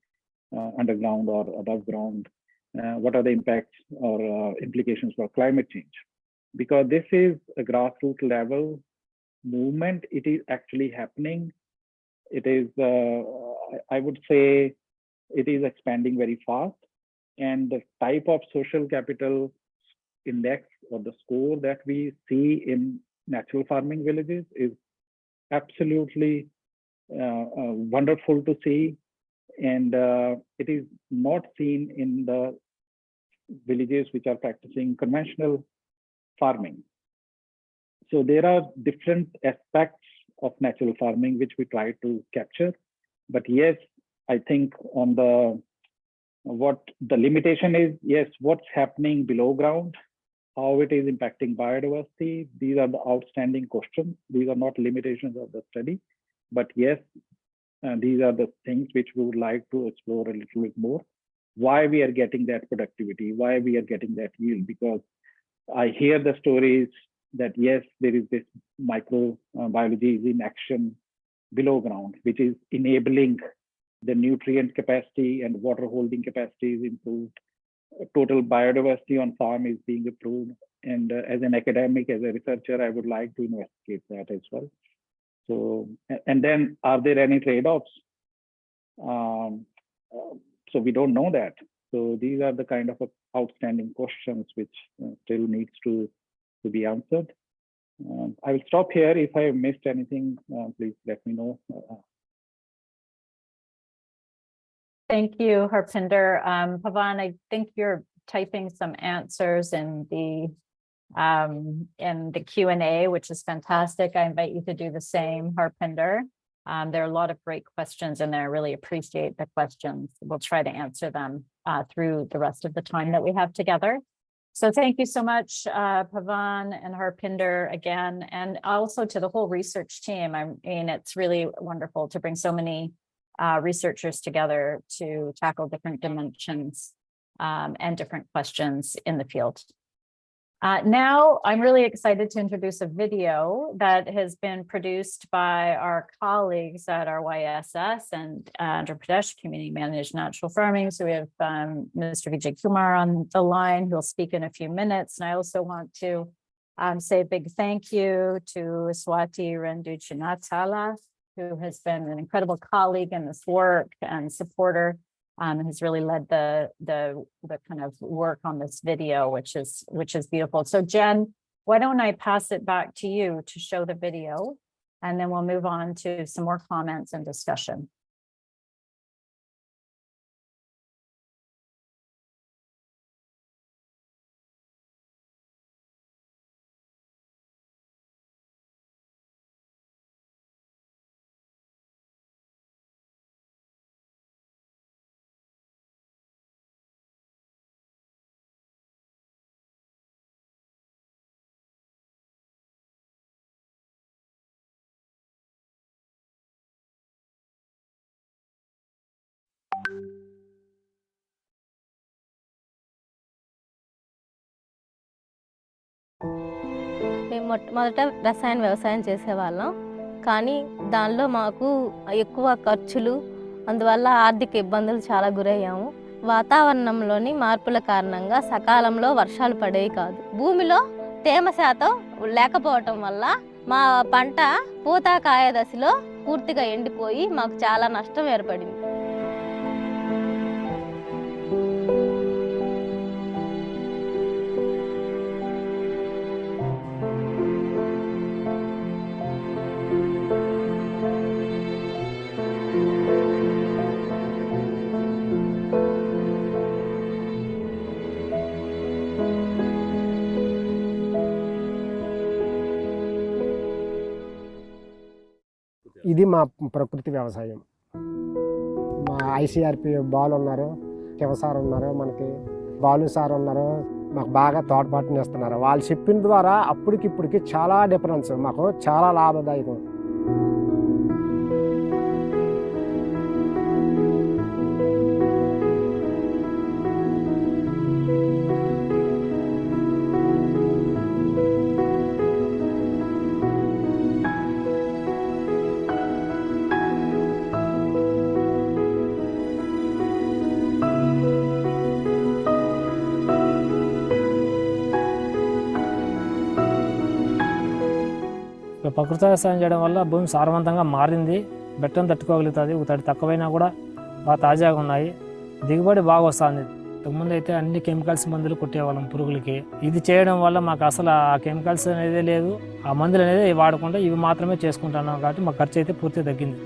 underground or above ground. What are the impacts or implications for climate change? Because this is a grassroots level movement. It is actually happening. It is, I would say, it is expanding very fast. And the type of social capital index or the score that we see in natural farming villages is absolutely wonderful to see, and it is not seen in the villages which are practicing conventional farming. So there are different aspects of natural farming which we try to capture, but yes, I think on the what the limitation is, yes, what's happening below ground, how it is impacting biodiversity. These are the outstanding questions. These are not limitations of the study, but yes, these are the things which we would like to explore a little bit more. Why we are getting that productivity, why we are getting that yield, because I hear the stories that yes, there is this microbiology is in action below ground, which is enabling the nutrient capacity and water holding capacity is improved. Total biodiversity on farm is being improved. And as an academic, as a researcher, I would like to investigate that as well. So, and then are there any trade-offs? So we don't know that. So these are the kind of outstanding questions which still needs to be answered. I will stop here. If I missed anything, please let me know. Thank you, Harpinder. Pavan, I think you're typing some answers in the Q&A, which is fantastic. I invite you to do the same, Harpinder. There are a lot of great questions in there. I really appreciate the questions. We'll try to answer them through the rest of the time that we have together. So thank you so much, Pavan and Harpinder again, and also to the whole research team. I mean, it's really wonderful to bring so many researchers together to tackle different dimensions and different questions in the field. Now, I'm really excited to introduce a video that has been produced by our colleagues at our YSS and Andhra Pradesh Community Managed Natural Farming. So we have Mr. Vijay Kumar on the line, who will speak in a few minutes. And I also want to say a big thank you to Swati Renduchinatala, who has been an incredible colleague in this work and supporter, has really led the kind of work on this video, which is beautiful. So Jen, why don't I pass it back to you to show the video, and then we'll move on to some more comments and discussion. మేము మొట్టమొదట రసాయన వ్యవసాయం చేసేవాళ్ళం, కానీ దానిలో మాకు ఎక్కువ ఖర్చులు, అందువల్ల ఆర్థిక ఇబ్బందులు చాలా గురయ్యాము. వాతావరణంలోని మార్పుల కారణంగా సకాలంలో వర్షాలు పడేవి కాదు. భూమిలో తేమ శాతం లేకపోవటం వల్ల మా పంట పూత కాయ దశలో పూర్తిగా ఎండిపోయి మాకు చాలా నష్టం ఏర్పడింది. ఇది మా ప్రకృతి వ్యవసాయం. మా ఐసీఆర్పి బాలు ఉన్నారు, శివసార్ ఉన్నారు, మనకి బాలు సార్ ఉన్నారు, మాకు బాగా తోడ్పాటునిస్తున్నారు. వాళ్ళు చెప్పిన ద్వారా అప్పటికిప్పటికి చాలా డిఫరెన్స్, మాకు చాలా లాభదాయకం. ప్రకృతి వ్యవసాయం చేయడం వల్ల భూమి సారవంతంగా మారింది, బెట్టను తట్టుకోగలుగుతుంది, తడి తక్కువైనా కూడా బాగా తాజాగా ఉన్నాయి, దిగుబడి బాగా వస్తుంది. ముందు అయితే అన్ని కెమికల్స్ మందులు కొట్టేవాళ్ళం పురుగులకి. ఇది చేయడం వల్ల మాకు అసలు ఆ కెమికల్స్ అనేది లేదు, ఆ మందులు అనేది వాడకుండా ఇవి మాత్రమే చేసుకుంటున్నాం కాబట్టి మా ఖర్చు అయితే పూర్తిగా తగ్గింది.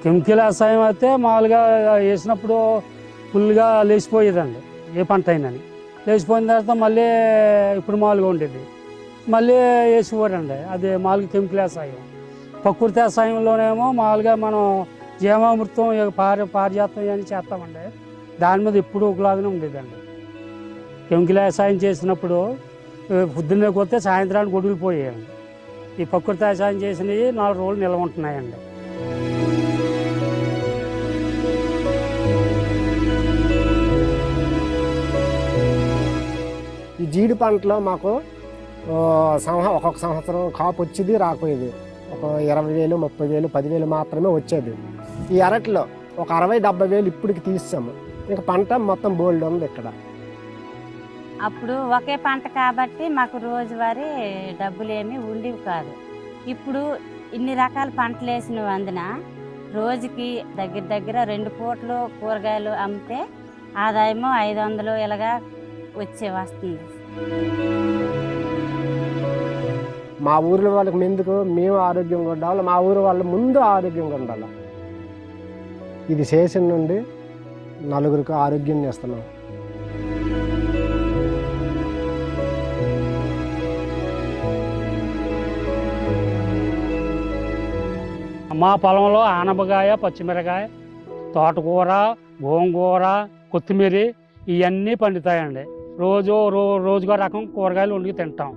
కెమికల్ వ్యవసాయం అయితే మామూలుగా వేసినప్పుడు ఫుల్గా లేచిపోయేదండి, ఏ పంట అయినని లేచిపోయిన తర్వాత మళ్ళీ ఇప్పుడు మామూలుగా ఉండేది, మళ్ళీ వేసిపోరండి. అది మామూలుగా కెమికల్ వ్యవసాయం. ప్రకృతి వ్యవసాయంలోనేమో మామూలుగా మనం జీవామృతం పారిజాతం అని చేస్తామండి, దాని మీద ఎప్పుడు ఒకలాగానే ఉండేదండి. కెమికల్ వ్యవసాయం చేసినప్పుడు పొద్దున్నే కొడితే సాయంత్రానికి ఒడిగిపోయాయండి. ఈ ప్రకృతి వ్యవసాయం చేసినవి 4 రోజులు నిల్వ ఉంటున్నాయండి. ఈ జీడి పంటలో మాకు ఒక్కొక్క సంవత్సరం కాపు వచ్చేది రాకపోయేది. ఒక 20,000, 30,000, 10,000 మాత్రమే వచ్చేది. ఈ అరటిలో ఒక 60,000-70,000 ఇప్పటికి తీసాము. ఇంకా పంట మొత్తం బోల్డ్ ఉంది ఇక్కడ. అప్పుడు ఒకే పంట కాబట్టి మాకు రోజువారీ డబ్బులు ఏమీ ఉండేవి కాదు. ఇప్పుడు ఇన్ని రకాల పంటలు వేసినందున రోజుకి దగ్గర 2 పూటలు కూరగాయలు అమ్మితే ఆదాయము 500 ఇలాగా వస్తుంది. మా ఊరిలో వాళ్ళకి ఎందుకు మేము ఆరోగ్యంగా ఉండాలి, మా ఊరు వాళ్ళ ముందు ఆరోగ్యంగా ఉండాలి. ఇది చేసిన నుండి నలుగురికి ఆరోగ్యం ఇస్తున్నాం. మా పొలంలో ఆనపకాయ, పచ్చిమిరకాయ, తోటకూర, గోంగూర, కొత్తిమీర ఇవన్నీ పండుతాయండి. రోజుకో రకం కూరగాయలు వండుకు తింటాం.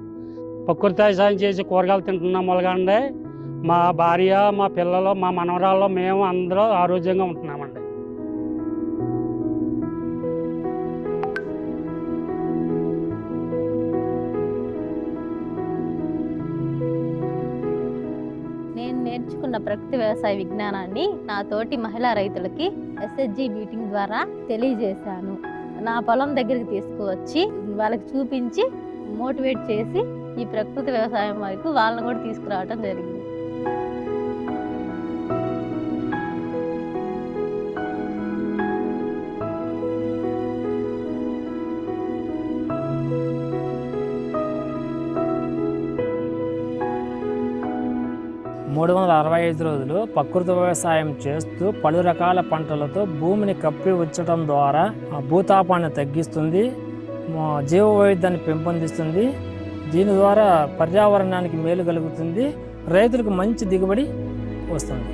ప్రకృతి వ్యవసాయం చేసి కూరగాయలు తింటున్నాం వల్లగానే మా భార్య, మా పిల్లలు, మా మనవరాళ్ళు, మేము అందరూ ఆరోగ్యంగా ఉంటున్నామండి. నేను నేర్చుకున్న ప్రకృతి వ్యవసాయ విజ్ఞానాన్ని నా తోటి మహిళా రైతులకి SHG మీటింగ్ ద్వారా తెలియజేశాను. నా పొలం దగ్గరికి తీసుకువచ్చి వాళ్ళకి చూపించి మోటివేట్ చేసి ఈ ప్రకృతి వ్యవసాయం వైపు వాళ్ళని కూడా తీసుకురావడం జరిగింది. మూడు 365 రోజులు ప్రకృతి వ్యవసాయం చేస్తూ పలు రకాల పంటలతో భూమిని కప్పి ఉంచడం ద్వారా భూతాపాన్ని తగ్గిస్తుంది, జీవ వైవిధ్యాన్ని పెంపొందిస్తుంది. దీని ద్వారా పర్యావరణానికి మేలు కలుగుతుంది, రైతులకు మంచి దిగుబడి వస్తుంది.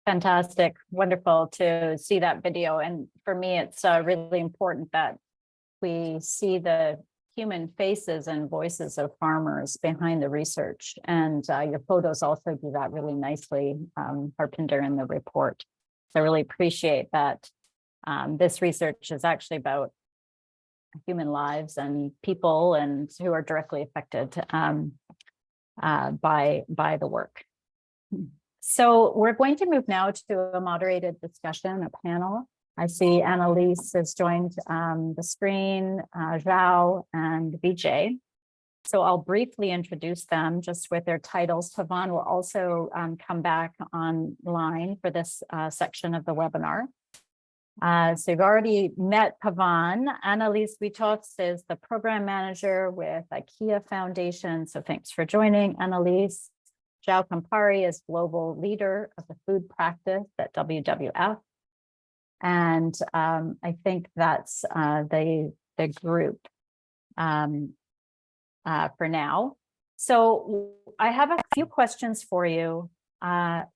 Fantastic. Wonderful to see that video. And for me, it's really important that we see the human faces and voices of farmers behind the research. And your photos also do that really nicely, Harpinder, in the report. So I really appreciate that this research is actually about human lives and people and who are directly affected by the work. So we're going to move now to a moderated discussion, a panel. I see Annalise has joined the screen, Zhao and Vijay. So I'll briefly introduce them just with their titles. Pavan will also come back online for this section of the webinar. So you've already met Pavan. Annalise Witovs is the program manager with IKEA Foundation. So thanks for joining, Annalise. Zhao Campari is global leader of the food practice at WWF. And I think that's the group for now. So I have a few questions for you.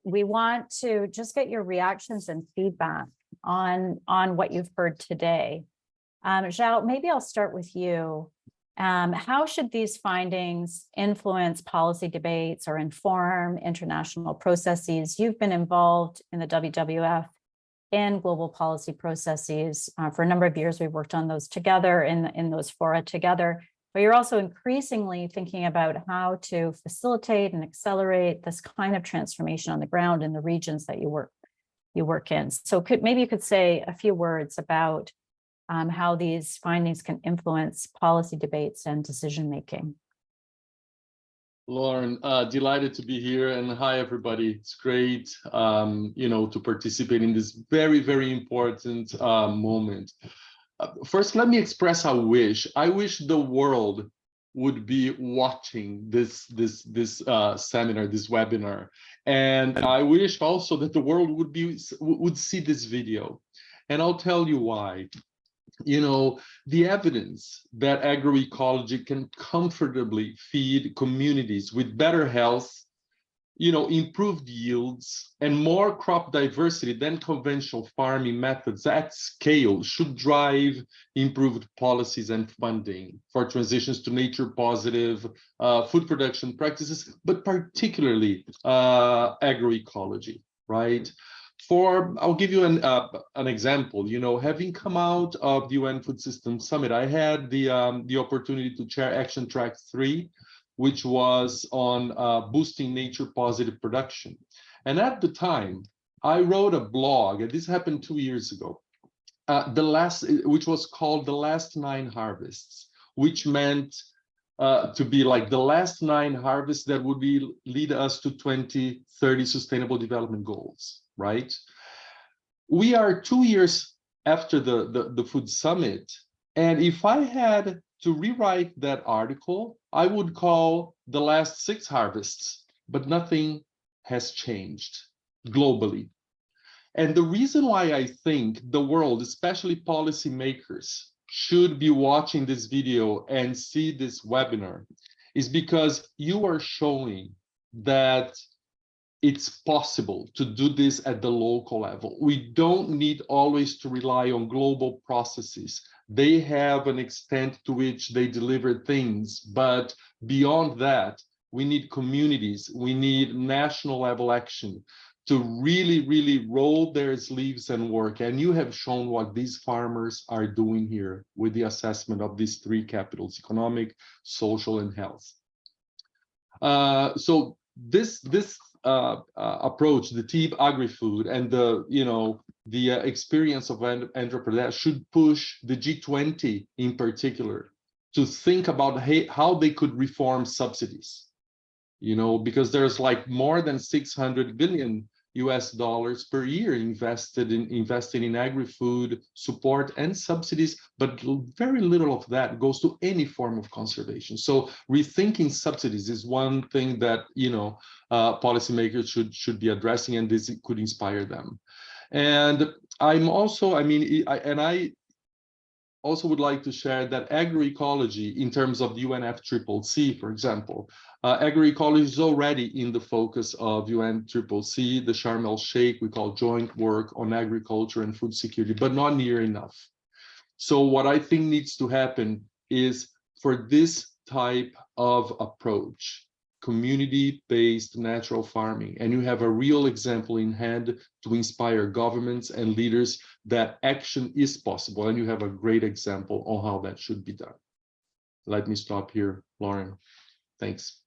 We want to just get your reactions and feedback on what you've heard today. Zhao, maybe I'll start with you. How should these findings influence policy debates or inform international processes? You've been involved in the WWF in global policy processes for a number of years. We've worked on those together in those fora together, but you're also increasingly thinking about how to facilitate and accelerate this kind of transformation on the ground in the regions that you work in. So maybe you could say a few words about how these findings can influence policy debates and decision-making. Lauren, delighted to be here, and hi everybody. It's great, to participate in this very, very important moment. First, let me express a wish. I wish the world would be watching this seminar, this webinar, and I wish also that the world would see this video, and I'll tell you why. The evidence that agroecology can comfortably feed communities with better health, improved yields, and more crop diversity than conventional farming methods at scale should drive improved policies and funding for transitions to nature-positive food production practices, but particularly agroecology, right? I'll give you an example. Having come out of the UN Food Systems Summit, I had the opportunity to chair Action Track 3, which was on boosting nature-positive production. And at the time, I wrote a blog, and this happened 2 years ago, which was called The Last 9 Harvests, which meant to be like the last 9 harvests that would lead us to 2030 Sustainable Development Goals. Right? We are 2 years after the Food Summit, and if I had to rewrite that article, I would call the last 6 harvests, but nothing has changed globally. And the reason why I think the world, especially policymakers, should be watching this video and see this webinar is because you are showing that it's possible to do this at the local level. We don't need always to rely on global processes. They have an extent to which they deliver things, but beyond that, we need communities, we need national level action to really, really roll their sleeves and work. And you have shown what these farmers are doing here with the assessment of these 3 capitals: economic, social, and health. So this approach, the TEEB agri-food, and the experience of Andhra Pradesh should push the G20 in particular to think about how they could reform subsidies. Because there's like more than $600 billion per year invested in agri-food support and subsidies, but very little of that goes to any form of conservation. So rethinking subsidies is one thing that policymakers should be addressing, and this could inspire them. And I also would like to share that agroecology, in terms of the UNFCCC, for example, agroecology is already in the focus of UNFCCC, the Sharm el-Sheikh, we call joint work on agriculture and food security, but not near enough. So what I think needs to happen is for this type of approach community-based natural farming, and you have a real example in hand to inspire governments and leaders that action is possible, and you have a great example on how that should be done. Let me stop here, Lauren. Thanks.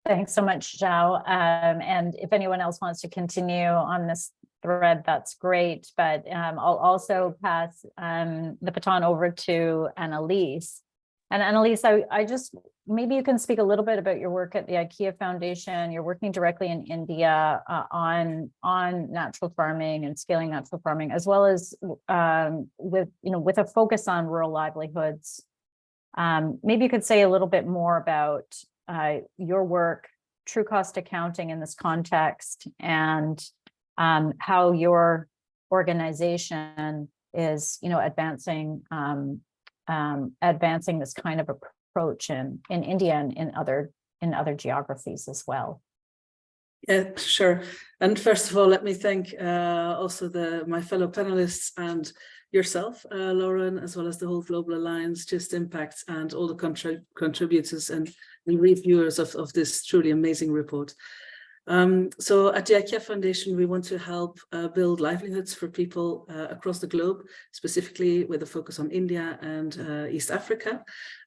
Thanks so much, Zhao. And if anyone else wants to continue on this thread, that's great. But I'll also pass the baton over to Annalise. And Annalise, I just, maybe you can speak a little bit about your work at the IKEA Foundation. You're working directly in India on natural farming and scaling natural farming, as well as with a focus on rural livelihoods. Maybe you could say a little bit more about your work, true cost accounting in this context, and how your organization is, advancing this kind of approach in India and in other geographies as well. Yeah, sure. And first of all, let me thank also my fellow panelists and yourself, Lauren, as well as the whole Global Alliance, Just Impact, and all the contributors and reviewers of this truly amazing report. So at the IKEA Foundation, we want to help build livelihoods for people across the globe, specifically with a focus on India and East Africa.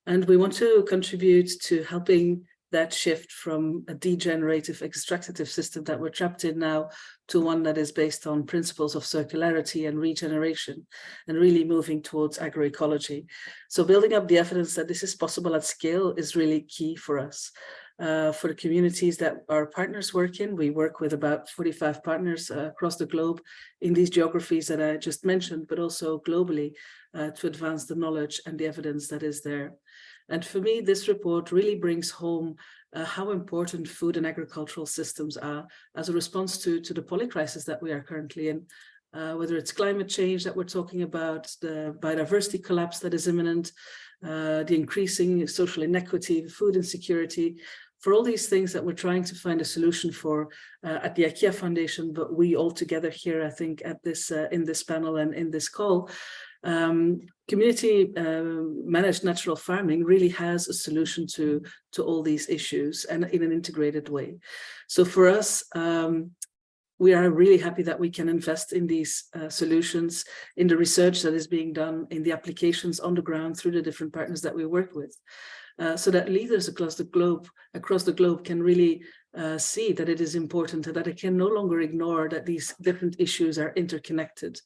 And we want to contribute to helping that shift from a degenerative extractive system that we're trapped in now to one that is based on principles of circularity and regeneration, and really moving towards agroecology. So building up the evidence that this is possible at scale is really key for us. For the communities that our partners work in, we work with about 45 partners across the globe in these geographies that I just mentioned, but also globally to advance the knowledge and the evidence that is there. And for me, this report really brings home how important food and agricultural systems are as a response to the polycrisis that we are currently in, whether it's climate change that we're talking about, the biodiversity collapse that is imminent, the increasing social inequity, food insecurity. For all these things that we're trying to find a solution for at the IKEA Foundation, but we all together here, I think, at this in this panel and in this call, community managed natural farming really has a solution to all these issues, and in an integrated way. So for us, we are really happy that we can invest in these solutions, in the research that is being done, in the applications on the ground through the different partners that we work with, so that leaders across the globe can really see that it is important, and that they can no longer ignore that these different issues are interconnected,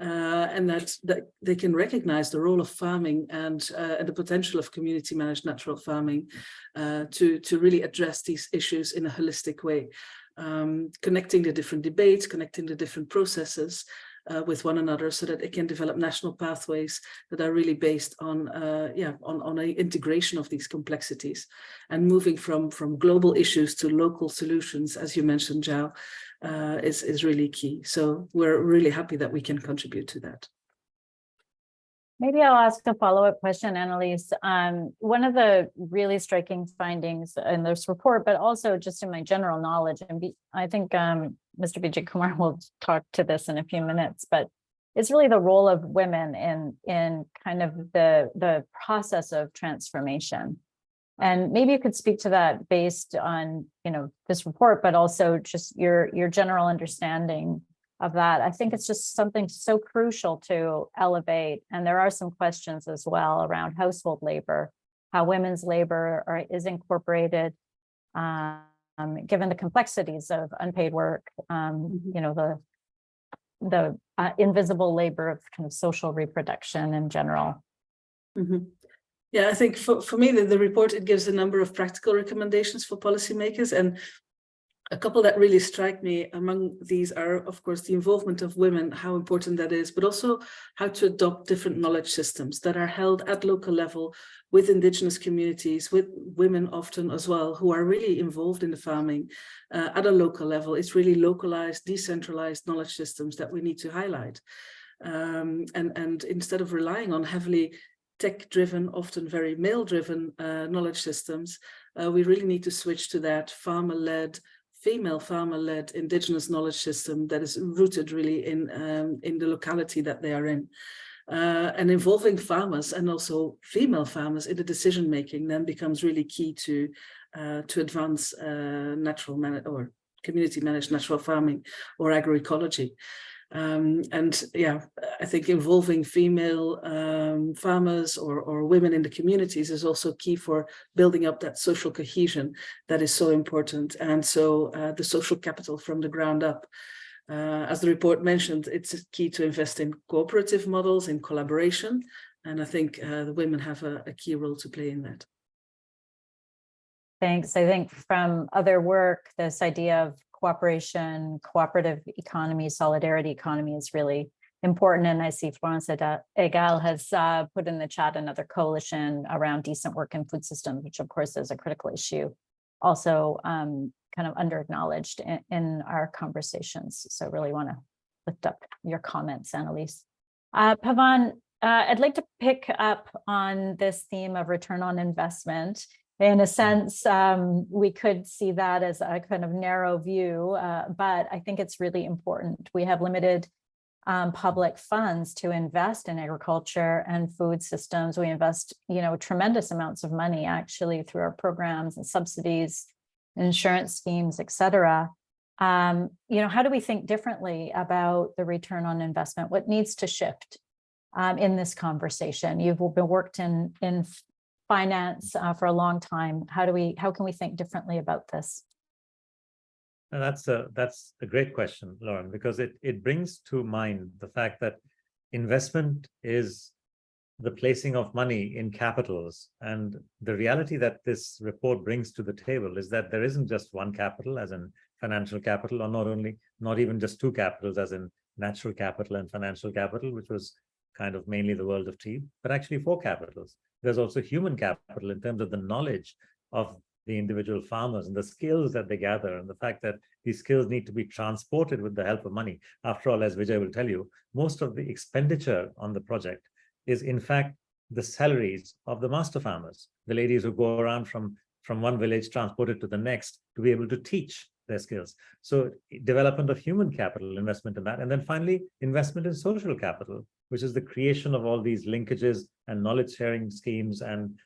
and that they can recognize the role of farming and the potential of community managed natural farming to really address these issues in a holistic way. Connecting the different debates, connecting the different processes with one another, so that it can develop national pathways that are really based on an integration of these complexities, and moving from global issues to local solutions, as you mentioned, Zhao, is really key. So we're really happy that we can contribute to that. Maybe I'll ask a follow-up question, Annalise. One of the really striking findings in this report, but also just in my general knowledge, and I think Mr. Vijay Kumar will talk to this in a few minutes, but it's really the role of women in kind of the process of transformation. And maybe you could speak to that based on this report, but also just your general understanding of that. I think it's just something so crucial to elevate. And there are some questions as well around household labor, how women's labor is incorporated, given the complexities of unpaid work, the invisible labor of kind of social reproduction in general. Mm-hmm. Yeah, I think for me, the report, it gives a number of practical recommendations for policymakers, and a couple that really strike me among these are, of course, the involvement of women, how important that is, but also how to adopt different knowledge systems that are held at local level with indigenous communities, with women often as well, who are really involved in the farming at a local level. It's really localized, decentralized knowledge systems that we need to highlight. And instead of relying on heavily tech-driven, often very male-driven knowledge systems, we really need to switch to that farmer-led, female farmer-led indigenous knowledge system that is rooted really in the locality that they are in. And involving farmers and also female farmers in the decision making then becomes really key to advance or community managed natural farming or agroecology. And yeah, I think involving female farmers or women in the communities is also key for building up that social cohesion that is so important. And so the social capital from the ground up. As the report mentioned, it's key to invest in cooperative models, in collaboration. And I think the women have a key role to play in that. Thanks. I think from other work, this idea of cooperation, cooperative economy, solidarity economy is really important. And I see Florence Egal has put in the chat another coalition around decent work in food systems, which of course is a critical issue, also kind of under-acknowledged in our conversations. So I really want to lift up your comments, Annalise. Pavan, I'd like to pick up on this theme of return on investment. In a sense, we could see that as a kind of narrow view, but I think it's really important. We have limited public funds to invest in agriculture and food systems. We invest, tremendous amounts of money actually through our programs and subsidies, insurance schemes, et cetera. How do we think differently about the return on investment? What needs to shift in this conversation? You've been worked in finance for a long time. How can we think differently about this? And that's a great question, Lauren, because it brings to mind the fact that investment is the placing of money in capitals. And the reality that this report brings to the table is that there isn't just one capital, as in financial capital, or not even just two capitals, as in natural capital and financial capital, which was kind of mainly the world of tea, but actually four capitals. There's also human capital in terms of the knowledge of the individual farmers and the skills that they gather, and the fact that these skills need to be transported with the help of money. After all, as Vijay will tell you, most of the expenditure on the project is in fact the salaries of the master farmers, the ladies who go around from one village transported to the next to be able to teach their skills. So development of human capital, investment in that. And then finally, investment in social capital, which is the creation of all these linkages and knowledge sharing schemes and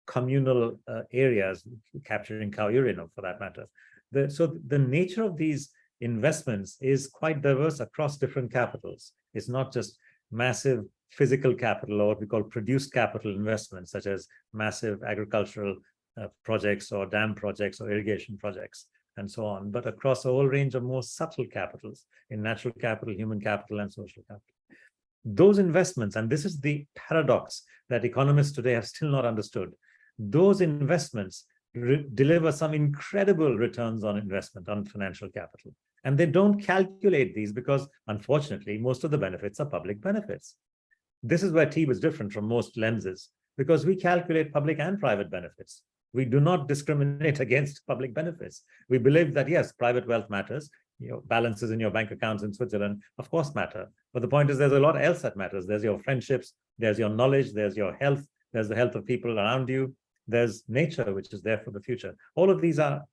communal areas, capturing cow urine for that matter. So the nature of these investments is quite diverse across different capitals. It's not just massive physical capital or what we call produced capital investments, such as massive agricultural projects or dam projects or irrigation projects and so on, but across a whole range of more subtle capitals in natural capital, human capital, and social capital. Those investments, and this is the paradox that economists today have still not understood, those investments deliver some incredible returns on investment on financial capital. And they don't calculate these because, unfortunately, most of the benefits are public benefits. This is where TEEB is different from most lenses, because we calculate public and private benefits. We do not discriminate against public benefits. We believe that, yes, private wealth matters. Balances in your bank accounts in Switzerland, of course, matter. But the point is there's a lot else that matters. There's your friendships, there's your knowledge, there's your health, there's the health of people around you, there's nature, which is there for the future. All of these are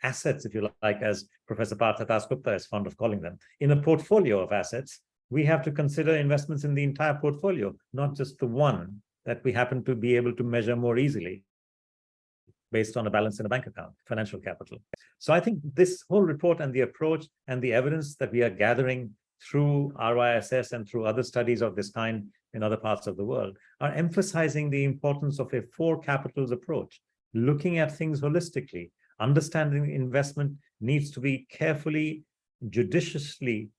assets, if you like, as Professor Partha Dasgupta is fond of calling them. In a portfolio of assets, we have to consider investments in the entire portfolio, not just the one that we happen to be able to measure more easily based on a balance in a bank account, financial capital. So I think this whole report and the approach and the evidence that we are gathering through RYSS and through other studies of this kind in other parts of the world are emphasizing the importance of a four capitals approach, looking at things holistically, understanding investment needs to be carefully, judiciously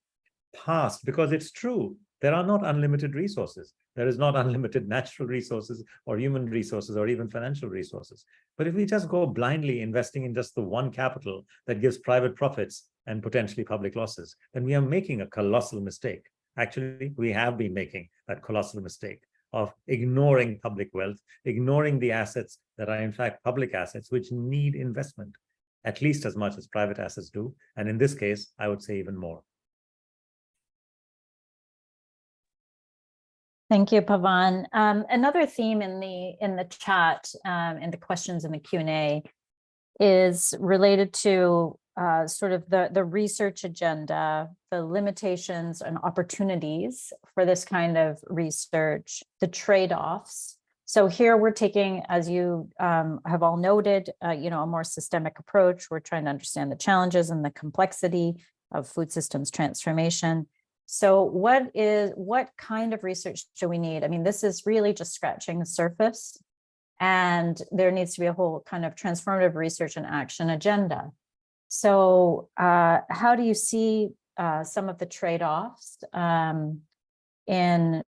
passed, because it's true, there are not unlimited resources. There is not unlimited natural resources or human resources or even financial resources. But if we just go blindly investing in just the one capital that gives private profits and potentially public losses, then we are making a colossal mistake. Actually, we have been making that colossal mistake of ignoring public wealth, ignoring the assets that are in fact public assets, which need investment, at least as much as private assets do. And in this case, I would say even more. Thank you, Pavan. Another theme in the chat, in the questions in the Q&A, is related to sort of the research agenda, the limitations and opportunities for this kind of research, the trade-offs. So here we're taking, as you have all noted, you know, a more systemic approach. We're trying to understand the challenges and the complexity of food systems transformation. So what kind of research do we need? I mean, this is really just scratching the surface, and there needs to be a whole kind of transformative research and action agenda. So how do you see some of the trade-offs in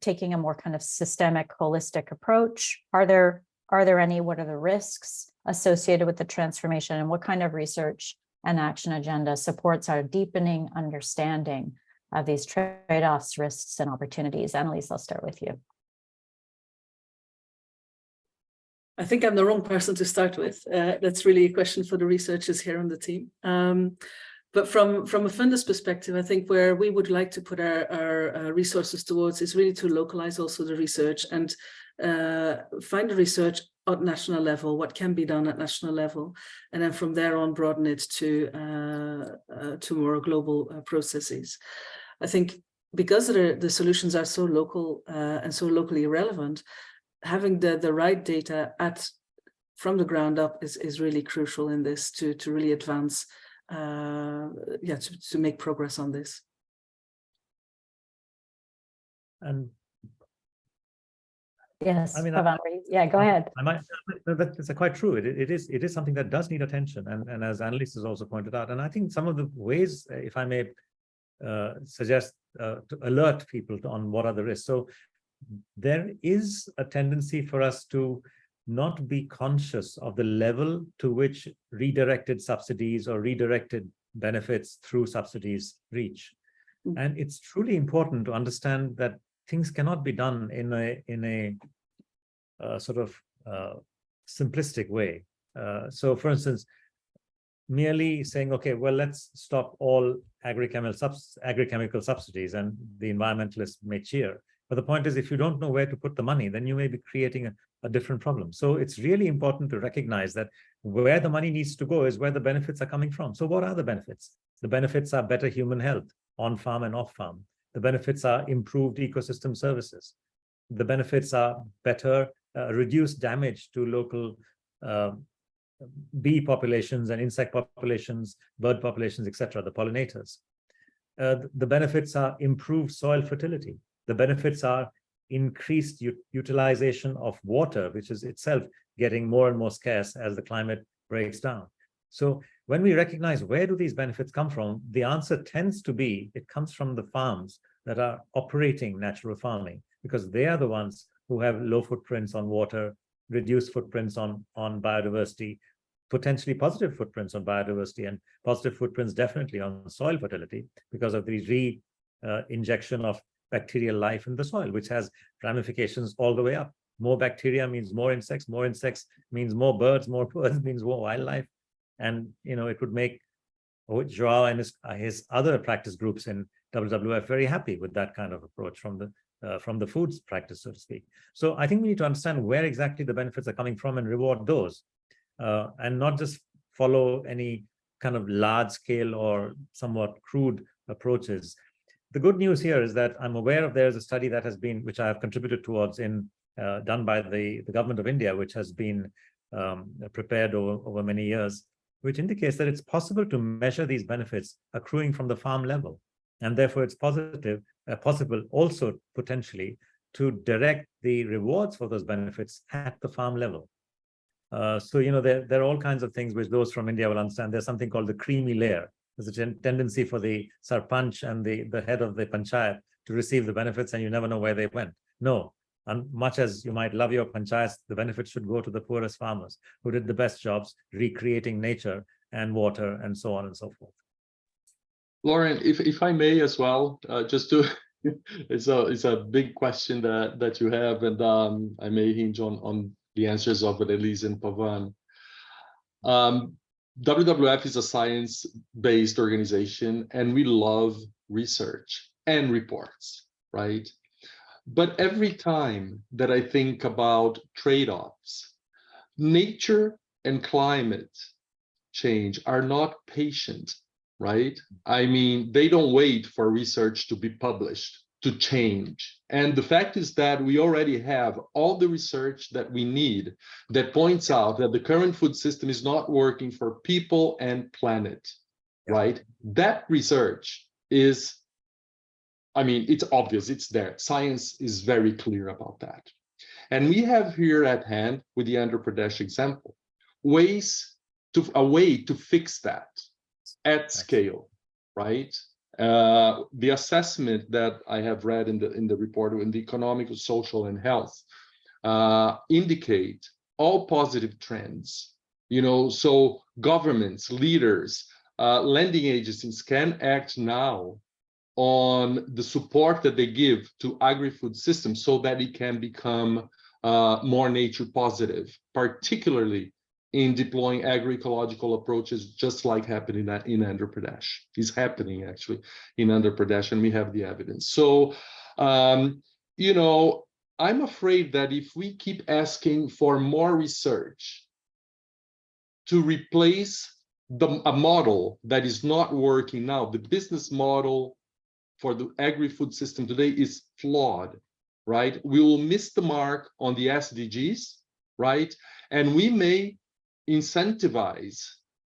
taking a more kind of systemic, holistic approach? Are there any? What are the risks associated with the transformation, and what kind of research and action agenda supports our deepening understanding of these trade-offs, risks, and opportunities? Annalise, I'll start with you. I think I'm the wrong person to start with. That's really a question for the researchers here on the team. But from a funder's perspective, I think where we would like to put our resources towards is really to localize also the research and find the research at national level, what can be done at national level, and then from there on broaden it to more global processes. I think because the solutions are so local and so locally relevant, having the right data from the ground up is really crucial in this to really advance, to make progress on this. And yes, I mean, yeah, go ahead. That's quite true. It is something that does need attention, and as Annalise has also pointed out, and I think some of the ways, if I may suggest, to alert people on what are the risks. So there is a tendency for us to not be conscious of the level to which redirected subsidies or redirected benefits through subsidies reach. And it's truly important to understand that things cannot be done in a sort of simplistic way. So for instance, merely saying, okay, well, let's stop all agrochemical subsidies and the environmentalists may cheer. But the point is, if you don't know where to put the money, then you may be creating a different problem. So it's really important to recognize that where the money needs to go is where the benefits are coming from. So what are the benefits? The benefits are better human health on farm and off farm. The benefits are improved ecosystem services. The benefits are better, reduced damage to local bee populations and insect populations, bird populations, etc., the pollinators. The benefits are improved soil fertility. The benefits are increased utilization of water, which is itself getting more and more scarce as the climate breaks down. So when we recognize where do these benefits come from, the answer tends to be it comes from the farms that are operating natural farming, because they are the ones who have low footprints on water, reduced footprints on biodiversity, potentially positive footprints on biodiversity, and positive footprints definitely on soil fertility because of the injection of bacterial life in the soil, which has ramifications all the way up. More bacteria means more insects means more birds means more wildlife. And, you know, it would make Joao and his other practice groups in WWF very happy with that kind of approach from the foods practice, so to speak. So I think we need to understand where exactly the benefits are coming from and reward those, and not just follow any kind of large scale or somewhat crude approaches. The good news here is that I'm aware of there's a study that has been, which I have contributed towards done by the government of India, which has been prepared over many years, which indicates that it's possible to measure these benefits accruing from the farm level. And therefore it's possible also potentially to direct the rewards for those benefits at the farm level. So, you know, there are all kinds of things which those from India will understand. There's something called the creamy layer. There's a tendency for the sarpanch and the head of the panchayat to receive the benefits, and you never know where they went. No, and much as you might love your panchayats, the benefits should go to the poorest farmers who did the best jobs recreating nature and water and so on and so forth. Lauren, if I may as well, just to it's a big question that you have, and I may hinge on the answers of Annalise and Pavan. WWF is a science-based organization, and we love research and reports, right? But every time that I think about trade-offs, nature and climate change are not patient, right? I mean, they don't wait for research to be published to change. And the fact is that we already have all the research that we need that points out that the current food system is not working for people and planet, right? That research is, I mean, it's obvious, it's there. Science is very clear about that. And we have here at hand, with the Andhra Pradesh example, a way to fix that at scale, right? The assessment that I have read in the report in the economic, social, and health indicate all positive trends. You know, so governments, leaders, lending agencies can act now on the support that they give to agri-food systems so that it can become more nature positive, particularly in deploying agroecological approaches, just like happening in Andhra Pradesh. Is happening actually in Andhra Pradesh, and we have the evidence. So, you know, I'm afraid that if we keep asking for more research to replace a model that is not working now, the business model for the agri-food system today is flawed, right? We will miss the mark on the SDGs, right? And we may incentivize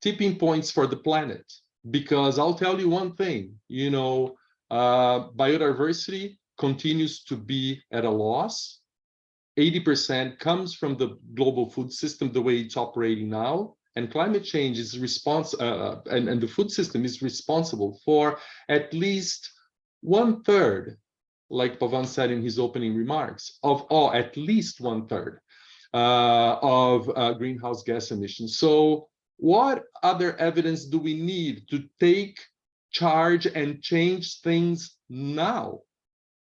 tipping points for the planet, because I'll tell you one thing, you know, biodiversity continues to be at a loss. 80% comes from the global food system the way it's operating now, and climate change is and the food system is responsible for at least 1/3, like Pavan said in his opening remarks, of at least 1/3 of greenhouse gas emissions. So what other evidence do we need to take charge and change things now?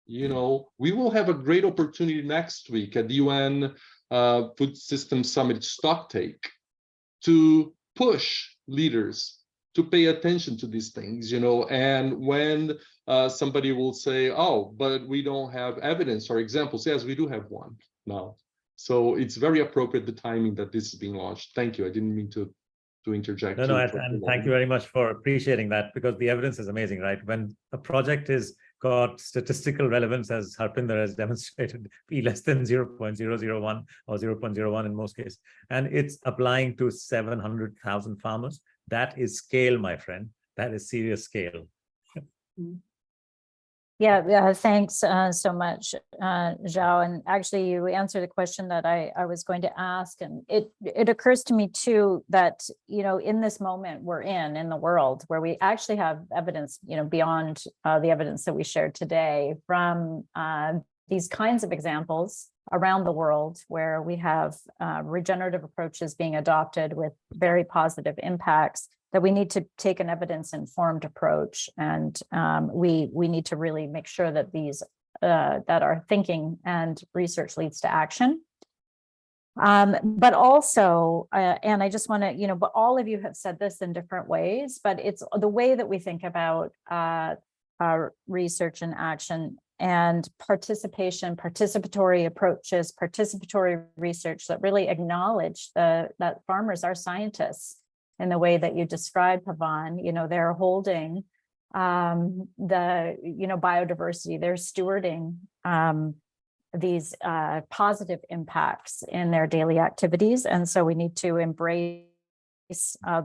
You know, we will have a great opportunity next week at the UN Food System Summit Stocktake to push leaders to pay attention to these things, you know, and when somebody will say, oh, but we don't have evidence or examples, yes, we do have one now. So it's very appropriate, the timing that this is being launched. Thank you. I didn't mean to interject. No, and thank you very much for appreciating that, because the evidence is amazing, right? When a project is got statistical relevance, as Harpinder has demonstrated, P less than 0.001 or 0.01 in most cases, and it's applying to 700,000 farmers, that is scale, my friend. That is serious scale. Yeah, thanks so much, Zhao. And actually, you answered a question that I was going to ask. And it occurs to me, too, that, you know, in this moment we're in the world, where we actually have evidence, you know, beyond the evidence that we shared today from these kinds of examples around the world, where we have regenerative approaches being adopted with very positive impacts, that we need to take an evidence-informed approach, and we need to really make sure that these that our thinking and research leads to action. But also, and I just want to, you know, but all of you have said this in different ways, but it's the way that we think about our research and action and participation, participatory approaches, participatory research that really acknowledge that farmers are scientists. In the way that you described, Pavan, you know, they're holding the, you know, biodiversity, they're stewarding these positive impacts in their daily activities. And so we need to embrace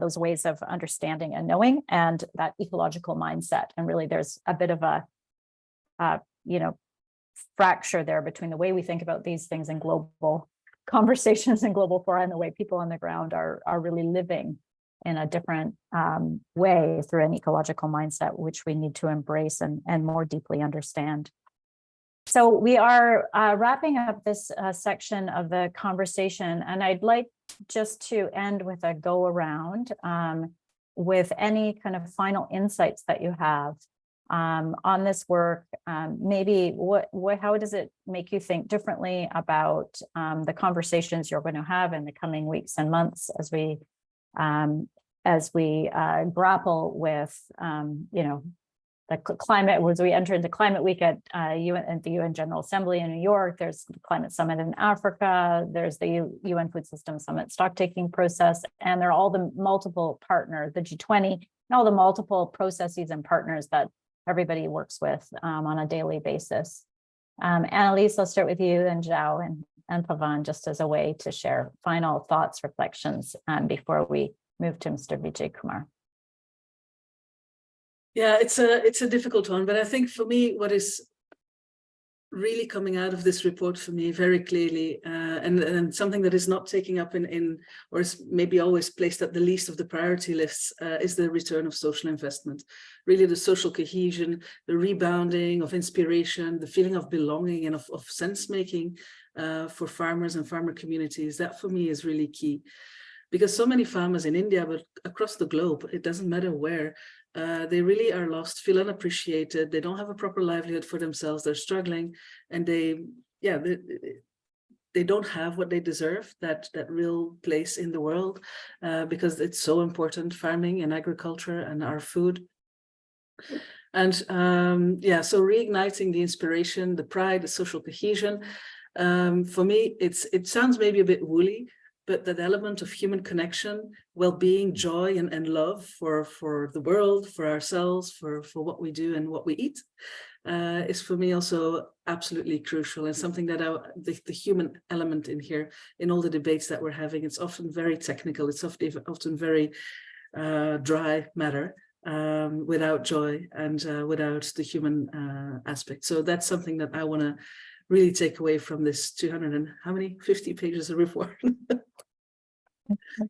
those ways of understanding and knowing, and that ecological mindset. And really there's a bit of a, you know, fracture there between the way we think about these things in global conversations and global fora, and the way people on the ground are really living in a different way through an ecological mindset, which we need to embrace and more deeply understand. So we are wrapping up this section of the conversation, and I'd like just to end with a go around with any kind of final insights that you have on this work. Maybe how does it make you think differently about the conversations you're going to have in the coming weeks and months as we grapple with, you know, climate, as we enter into Climate Week at the UN General Assembly in New York, there's the Climate Summit in Africa, there's the UN Food System Summit stock-taking process, and there are all the multiple partners, the G20, and all the multiple processes and partners that everybody works with on a daily basis. Annalise, I'll start with you, and Zhao and Pavan, just as a way to share final thoughts, reflections before we move to Mr. Vijay Kumar. Yeah, it's a difficult one, but I think for me, what is really coming out of this report for me very clearly, and something that is not taking up or is maybe always placed at the least of the priority lists, is the return of social investment. Really the social cohesion, the rebounding of inspiration, the feeling of belonging and of sense making for farmers and farmer communities. That for me is really key. Because so many farmers in India, but across the globe, it doesn't matter where, they really are lost, feel unappreciated. They don't have a proper livelihood for themselves. They're struggling, and they don't have what they deserve, that real place in the world, because it's so important, farming and agriculture and our food. And so reigniting the inspiration, the pride, the social cohesion. For me, it sounds maybe a bit woolly, but that element of human connection, well-being, joy, and love for the world, for ourselves, for what we do and what we eat, is for me also absolutely crucial, and something that the human element in here, in all the debates that we're having, it's often very technical, it's often very dry matter, without joy and without the human aspect. So that's something that I want to really take away from this 50 pages of report.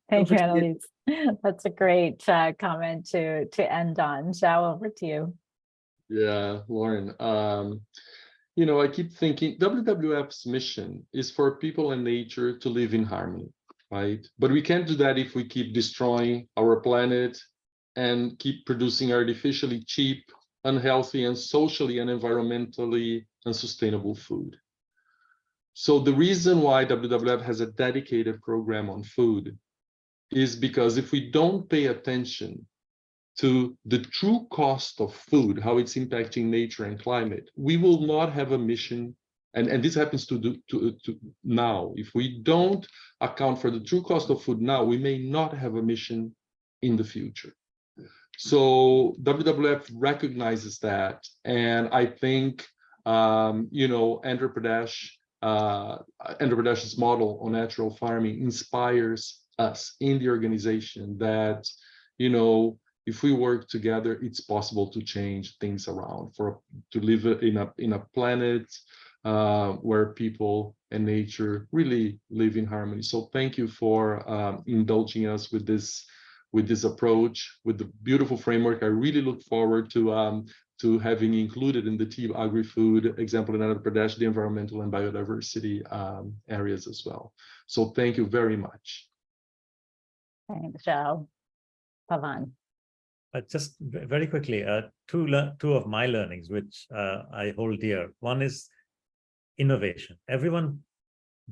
Thank you, Annalise. That's a great comment to end on. Zhao, over to you. Yeah, Lauren. I keep thinking WWF's mission is for people and nature to live in harmony, right? But we can't do that if we keep destroying our planet and keep producing artificially cheap, unhealthy, and socially and environmentally unsustainable food. So the reason why WWF has a dedicated program on food is because if we don't pay attention to the true cost of food, how it's impacting nature and climate, we will not have a mission. And this happens to now. If we don't account for the true cost of food now, we may not have a mission in the future. So WWF recognizes that, and I think Andhra Pradesh's model on natural farming inspires us in the organization that, if we work together, it's possible to change things around, to live in a planet where people and nature really live in harmony. So thank you for indulging us with this approach, with the beautiful framework. I really look forward to having included in the Team Agri-Food example in Andhra Pradesh, the environmental and biodiversity areas as well. So thank you very much. Thanks, Zhao. Pavan. Just very quickly, two of my learnings, which I hold dear. One is innovation. Everyone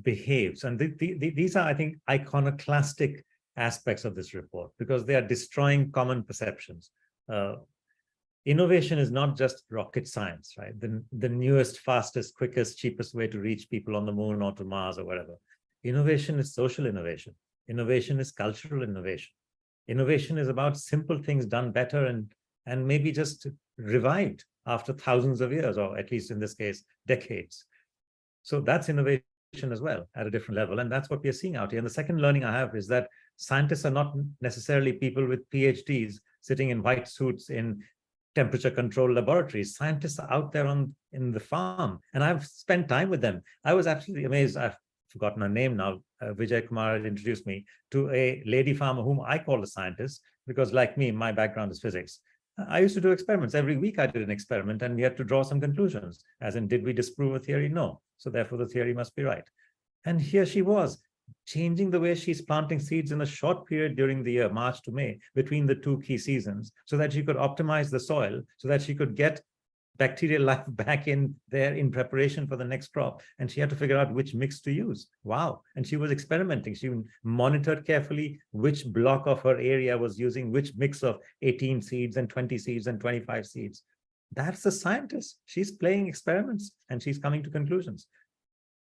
behaves, and these are, I think, iconoclastic aspects of this report, because they are destroying common perceptions. Innovation is not just rocket science, right? The newest, fastest, quickest, cheapest way to reach people on the moon or to Mars or whatever. Innovation is social innovation. Innovation is cultural innovation. Innovation is about simple things done better and maybe just revived after thousands of years, or at least in this case, decades. So that's innovation as well at a different level. And that's what we are seeing out here. And the second learning I have is that scientists are not necessarily people with PhDs sitting in white suits in temperature controlled laboratories. Scientists are out there in the farm, and I've spent time with them. I was absolutely amazed. I've forgotten her name now. Vijay Kumar had introduced me to a lady farmer whom I call a scientist, because like me, my background is physics. I used to do experiments. Every week I did an experiment, and we had to draw some conclusions. As in, did we disprove a theory? No. So therefore the theory must be right. And here she was, changing the way she's planting seeds in a short period during the year, March to May, between the two key seasons, so that she could optimize the soil, so that she could get bacterial life back in there in preparation for the next crop. And she had to figure out which mix to use. Wow. And she was experimenting. She monitored carefully which block of her area was using which mix of 18 seeds and 20 seeds and 25 seeds. That's the scientist. She's playing experiments and she's coming to conclusions.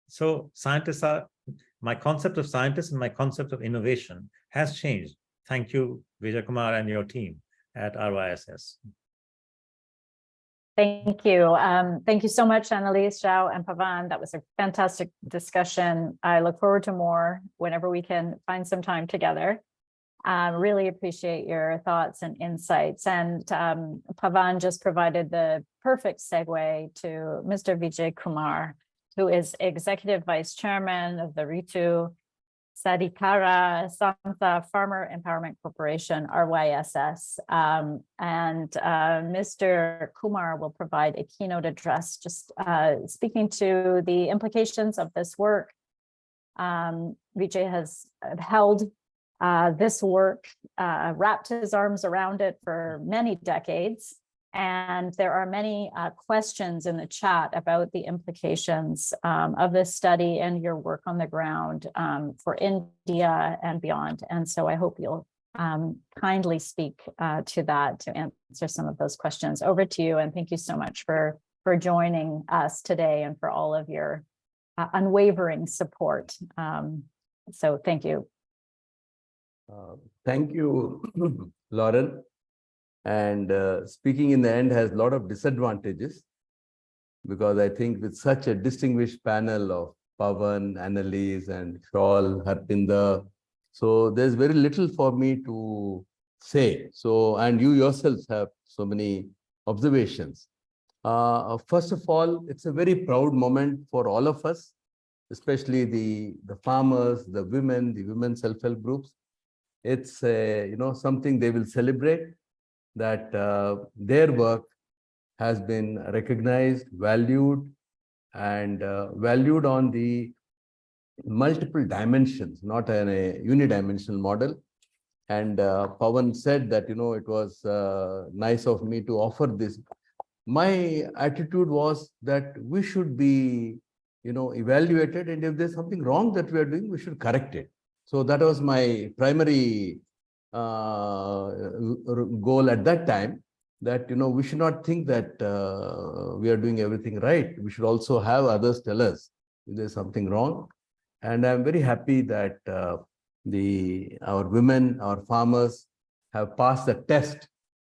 So scientists are, my concept of scientists and my concept of innovation has changed. Thank you, Vijay Kumar and your team at RYSS. Thank you. Thank you so much, Annalise, Zhao, and Pavan. That was a fantastic discussion. I look forward to more whenever we can find some time together. Really appreciate your thoughts and insights. And Pavan just provided the perfect segue to Mr. Vijay Kumar, who is Executive Vice Chairman of the Ritu Sadikara Santha Farmer Empowerment Corporation, RYSS. Mr. Kumar will provide a keynote address, just speaking to the implications of this work. Vijay has held this work, wrapped his arms around it for many decades. And there are many questions in the chat about the implications of this study and your work on the ground for India and beyond. And so I hope you'll kindly speak to that, to answer some of those questions. Over to you, and thank you so much for joining us today and for all of your unwavering support. So thank you. Thank you, Lauren. And speaking in the end has a lot of disadvantages, because I think with such a distinguished panel of Pavan, Annalise, and Shaul, Harpinder, so there's very little for me to say. So, and you yourselves have so many observations. First of all, it's a very proud moment for all of us, especially the farmers, the women self-help groups. It's something they will celebrate, that their work has been recognized, valued, and valued on the multiple dimensions, not in a unidimensional model. And Pavan said that, it was nice of me to offer this. My attitude was that we should be, evaluated, and if there's something wrong that we are doing, we should correct it. So that was my primary goal at that time, that we should not think that we are doing everything right. We should also have others tell us if there's something wrong. And I'm very happy that our women, our farmers have passed the test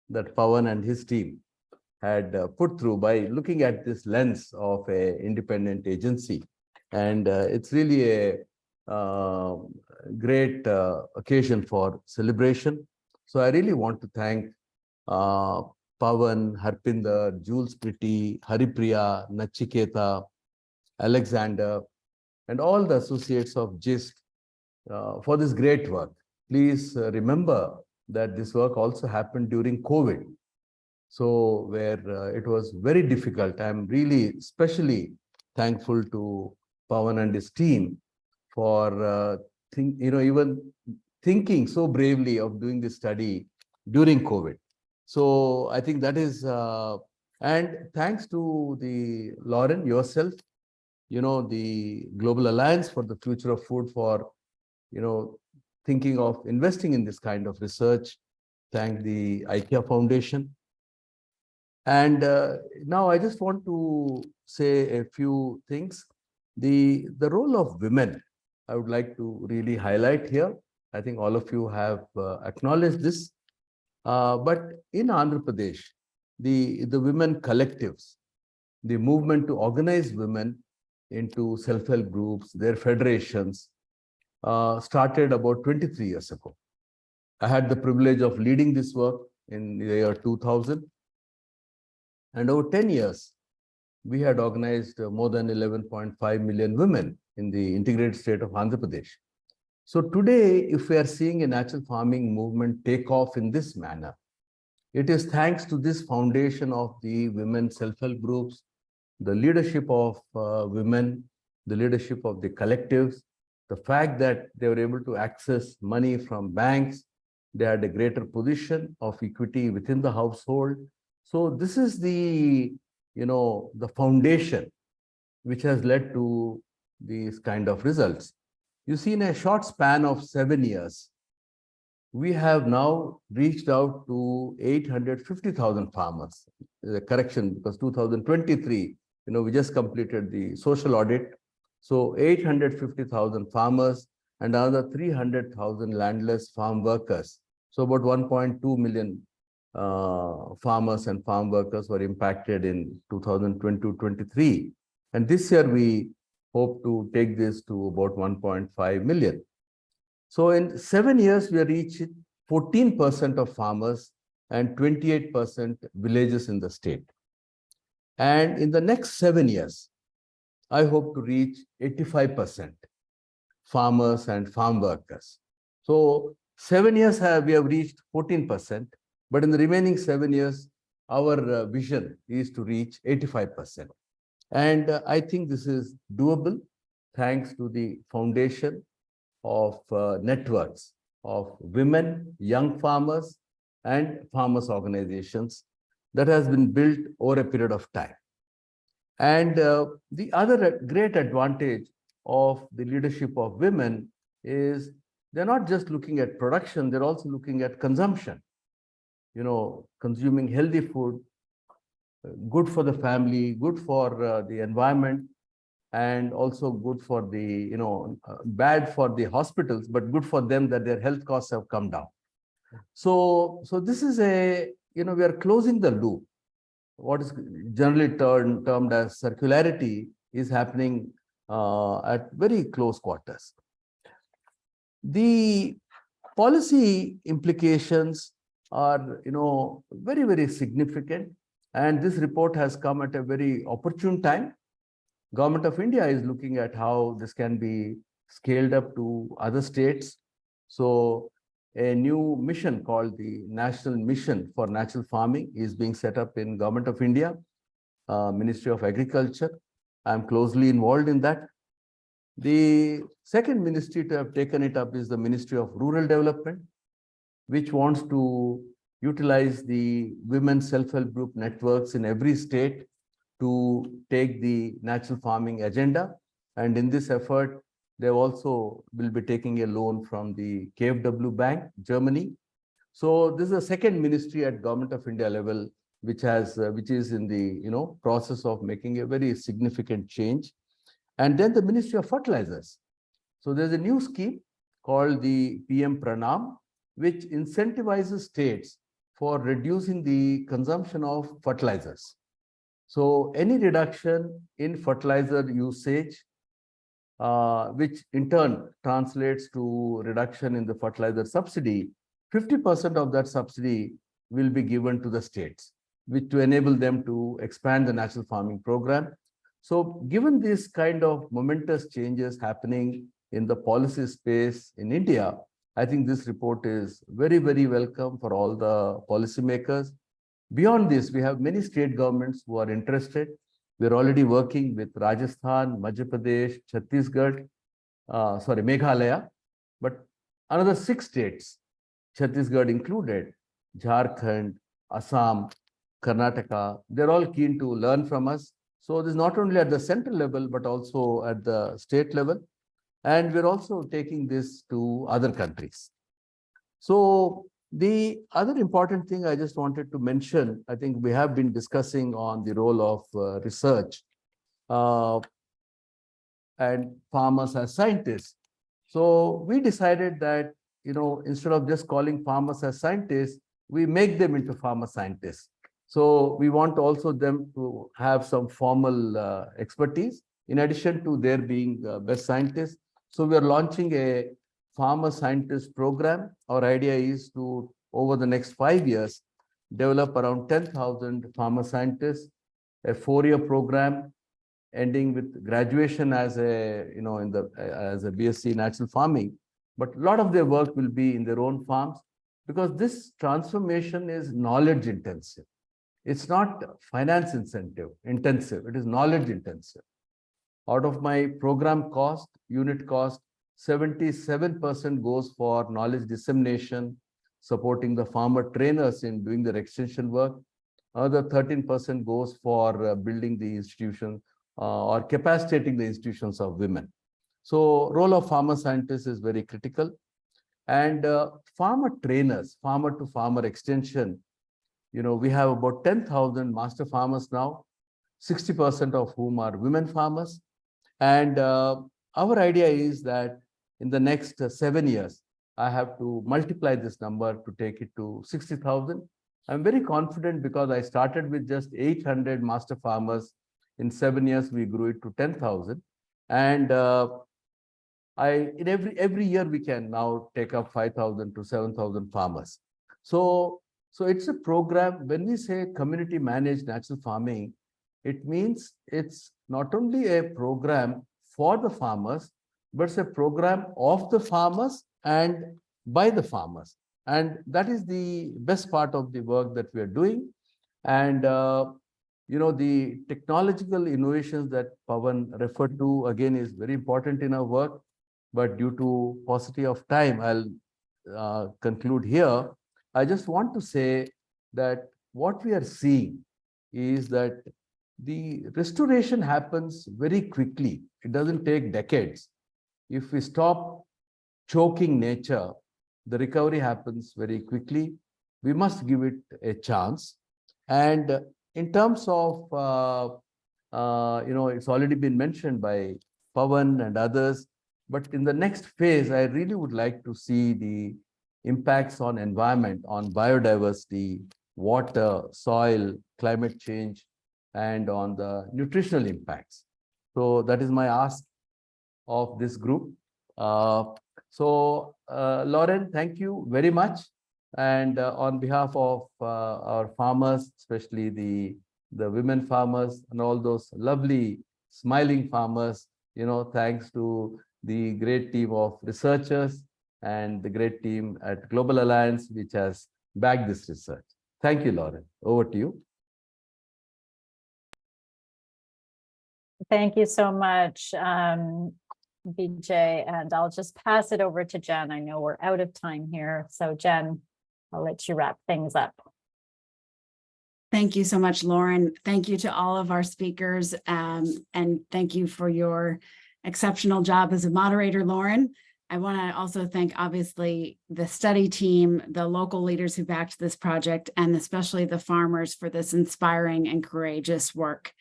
that Pavan and his team had put through by looking at this lens of an independent agency. And it's really a great occasion for celebration. So I really want to thank Pavan, Harpinder, Jules Pretty, Haripriya, Nachiketa, Alexander, and all the associates of GIST for this great work. Please remember that this work also happened during COVID. So where it was very difficult. I'm really especially thankful to Pavan and his team for even thinking so bravely of doing this study during COVID. So I think that is, and thanks to Lauren, yourself, the Global Alliance for the Future of Food for, thinking of investing in this kind of research. Thank the IKEA Foundation. And now I just want to say a few things. The role of women, I would like to really highlight here. I think all of you have acknowledged this. But in Andhra Pradesh, the women collectives, the movement to organize women into self-help groups, their federations, started about 23 years ago. I had the privilege of leading this work in the year 2000. And over 10 years, we had organized more than 11.5 million women in the integrated state of Andhra Pradesh. So today, if we are seeing a natural farming movement take off in this manner, it is thanks to this foundation of the women self-help groups, the leadership of women, the leadership of the collectives, the fact that they were able to access money from banks, they had a greater position of equity within the household. So this is the foundation which has led to these kind of results. You see, in a short span of 7 years, we have now reached out to 850,000 farmers. Correction, because 2023, we just completed the social audit. So 850,000 farmers and another 300,000 landless farm workers. So about 1.2 million farmers and farm workers were impacted in 2022-23. And this year we hope to take this to about 1.5 million. So in 7 years, we have reached 14% of farmers and 28% villages in the state. And in the next 7 years, I hope to reach 85% farmers and farm workers. So 7 years we have reached 14%, but in the remaining 7 years, our vision is to reach 85%. And I think this is doable thanks to the foundation of networks of women, young farmers, and farmers organizations that has been built over a period of time. And the other great advantage of the leadership of women is they're not just looking at production, they're also looking at consumption. Consuming healthy food, good for the family, good for the environment, and also good for the, bad for the hospitals, but good for them that their health costs have come down. So this is we are closing the loop. What is generally termed as circularity is happening at very close quarters. The policy implications are, very, very significant. And this report has come at a very opportune time. Government of India is looking at how this can be scaled up to other states. So a new mission called the National Mission for Natural Farming is being set up in Government of India, Ministry of Agriculture. I'm closely involved in that. The second ministry to have taken it up is the Ministry of Rural Development, which wants to utilize the women self-help group networks in every state to take the natural farming agenda. And in this effort, they also will be taking a loan from the KfW Bank, Germany. So this is the second ministry at Government of India level, which is in the process of making a very significant change. And then the Ministry of Fertilizers. So there's a new scheme called the PM Pranam, which incentivizes states for reducing the consumption of fertilizers. So any reduction in fertilizer usage, which in turn translates to reduction in the fertilizer subsidy, 50% of that subsidy will be given to the states, which to enable them to expand the natural farming program. So given this kind of momentous changes happening in the policy space in India, I think this report is very, very welcome for all the policymakers. Beyond this, we have many state governments who are interested. We're already working with Rajasthan, Madhya Pradesh, Chhattisgarh, Meghalaya, but another 6 states, Chhattisgarh included, Jharkhand, Assam, Karnataka, they're all keen to learn from us. So this is not only at the central level, but also at the state level. And we're also taking this to other countries. So the other important thing I just wanted to mention, I think we have been discussing on the role of research and farmers as scientists. So we decided that, instead of just calling farmers as scientists, we make them into farmer scientists. So we want also them to have some formal expertise in addition to their being best scientists. So we are launching a farmer scientist program. Our idea is to, over the next 5 years, develop around 10,000 farmer scientists, a 4-year program ending with graduation as a, as a BSc natural farming. But a lot of their work will be in their own farms because this transformation is knowledge intensive. It's not finance intensive, it is knowledge intensive. Out of my program cost, unit cost, 77% goes for knowledge dissemination, supporting the farmer trainers in doing their extension work. Another 13% goes for building the institution or capacitating the institutions of women. So role of farmer scientists is very critical. And farmer trainers, farmer to farmer extension, we have about 10,000 master farmers now, 60% of whom are women farmers. And our idea is that in the next 7 years, I have to multiply this number to take it to 60,000. I'm very confident because I started with just 800 master farmers. In 7 years, we grew it to 10,000. And in every year, we can now take up 5,000 to 7,000 farmers. So it's a program. When we say community managed natural farming, it means it's not only a program for the farmers, but it's a program of the farmers and by the farmers. And that is the best part of the work that we are doing. And, the technological innovations that Pawan referred to, again, is very important in our work. But due to paucity of time, I'll conclude here. I just want to say that what we are seeing is that the restoration happens very quickly. It doesn't take decades. If we stop choking nature, the recovery happens very quickly. We must give it a chance. And in terms of, it's already been mentioned by Pawan and others, but in the next phase, I really would like to see the impacts on environment, on biodiversity, water, soil, climate change, and on the nutritional impacts. So that is my ask of this group. Lauren, thank you very much. And on behalf of our farmers, especially the women farmers and all those lovely smiling farmers, thanks to the great team of researchers and the great team at Global Alliance, which has backed this research. Thank you, Lauren. Over to you. Thank you so much, Vijay, and I'll just pass it over to Jen. I know we're out of time here. So Jen, I'll let you wrap things up. Thank you so much, Lauren. Thank you to all of our speakers, and thank you for your exceptional job as a moderator, Lauren. I want to also thank, obviously, the study team, the local leaders who backed this project, and especially the farmers for this inspiring and courageous work.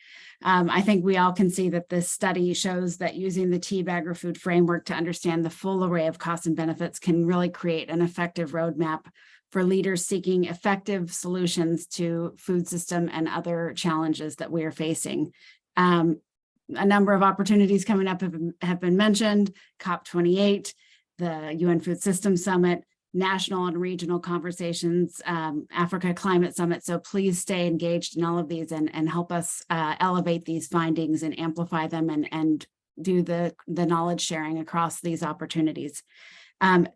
I think we all can see that this study shows that using the TEAB Agri-Food Framework to understand the full array of costs and benefits can really create an effective roadmap for leaders seeking effective solutions to food system and other challenges that we are facing. A number of opportunities coming up have been mentioned: COP28, the UN Food Systems Summit, national and regional conversations, Africa Climate Summit. So please stay engaged in all of these and help us elevate these findings and amplify them and do the knowledge sharing across these opportunities.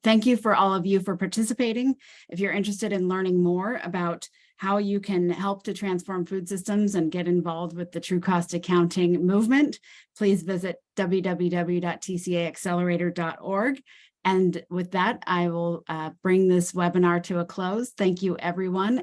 Thank you for all of you for participating. If you're interested in learning more about how you can help to transform food systems and get involved with the True Cost Accounting movement, please visit www.tcaaccelerator.org. And with that, I will bring this webinar to a close. Thank you, everyone.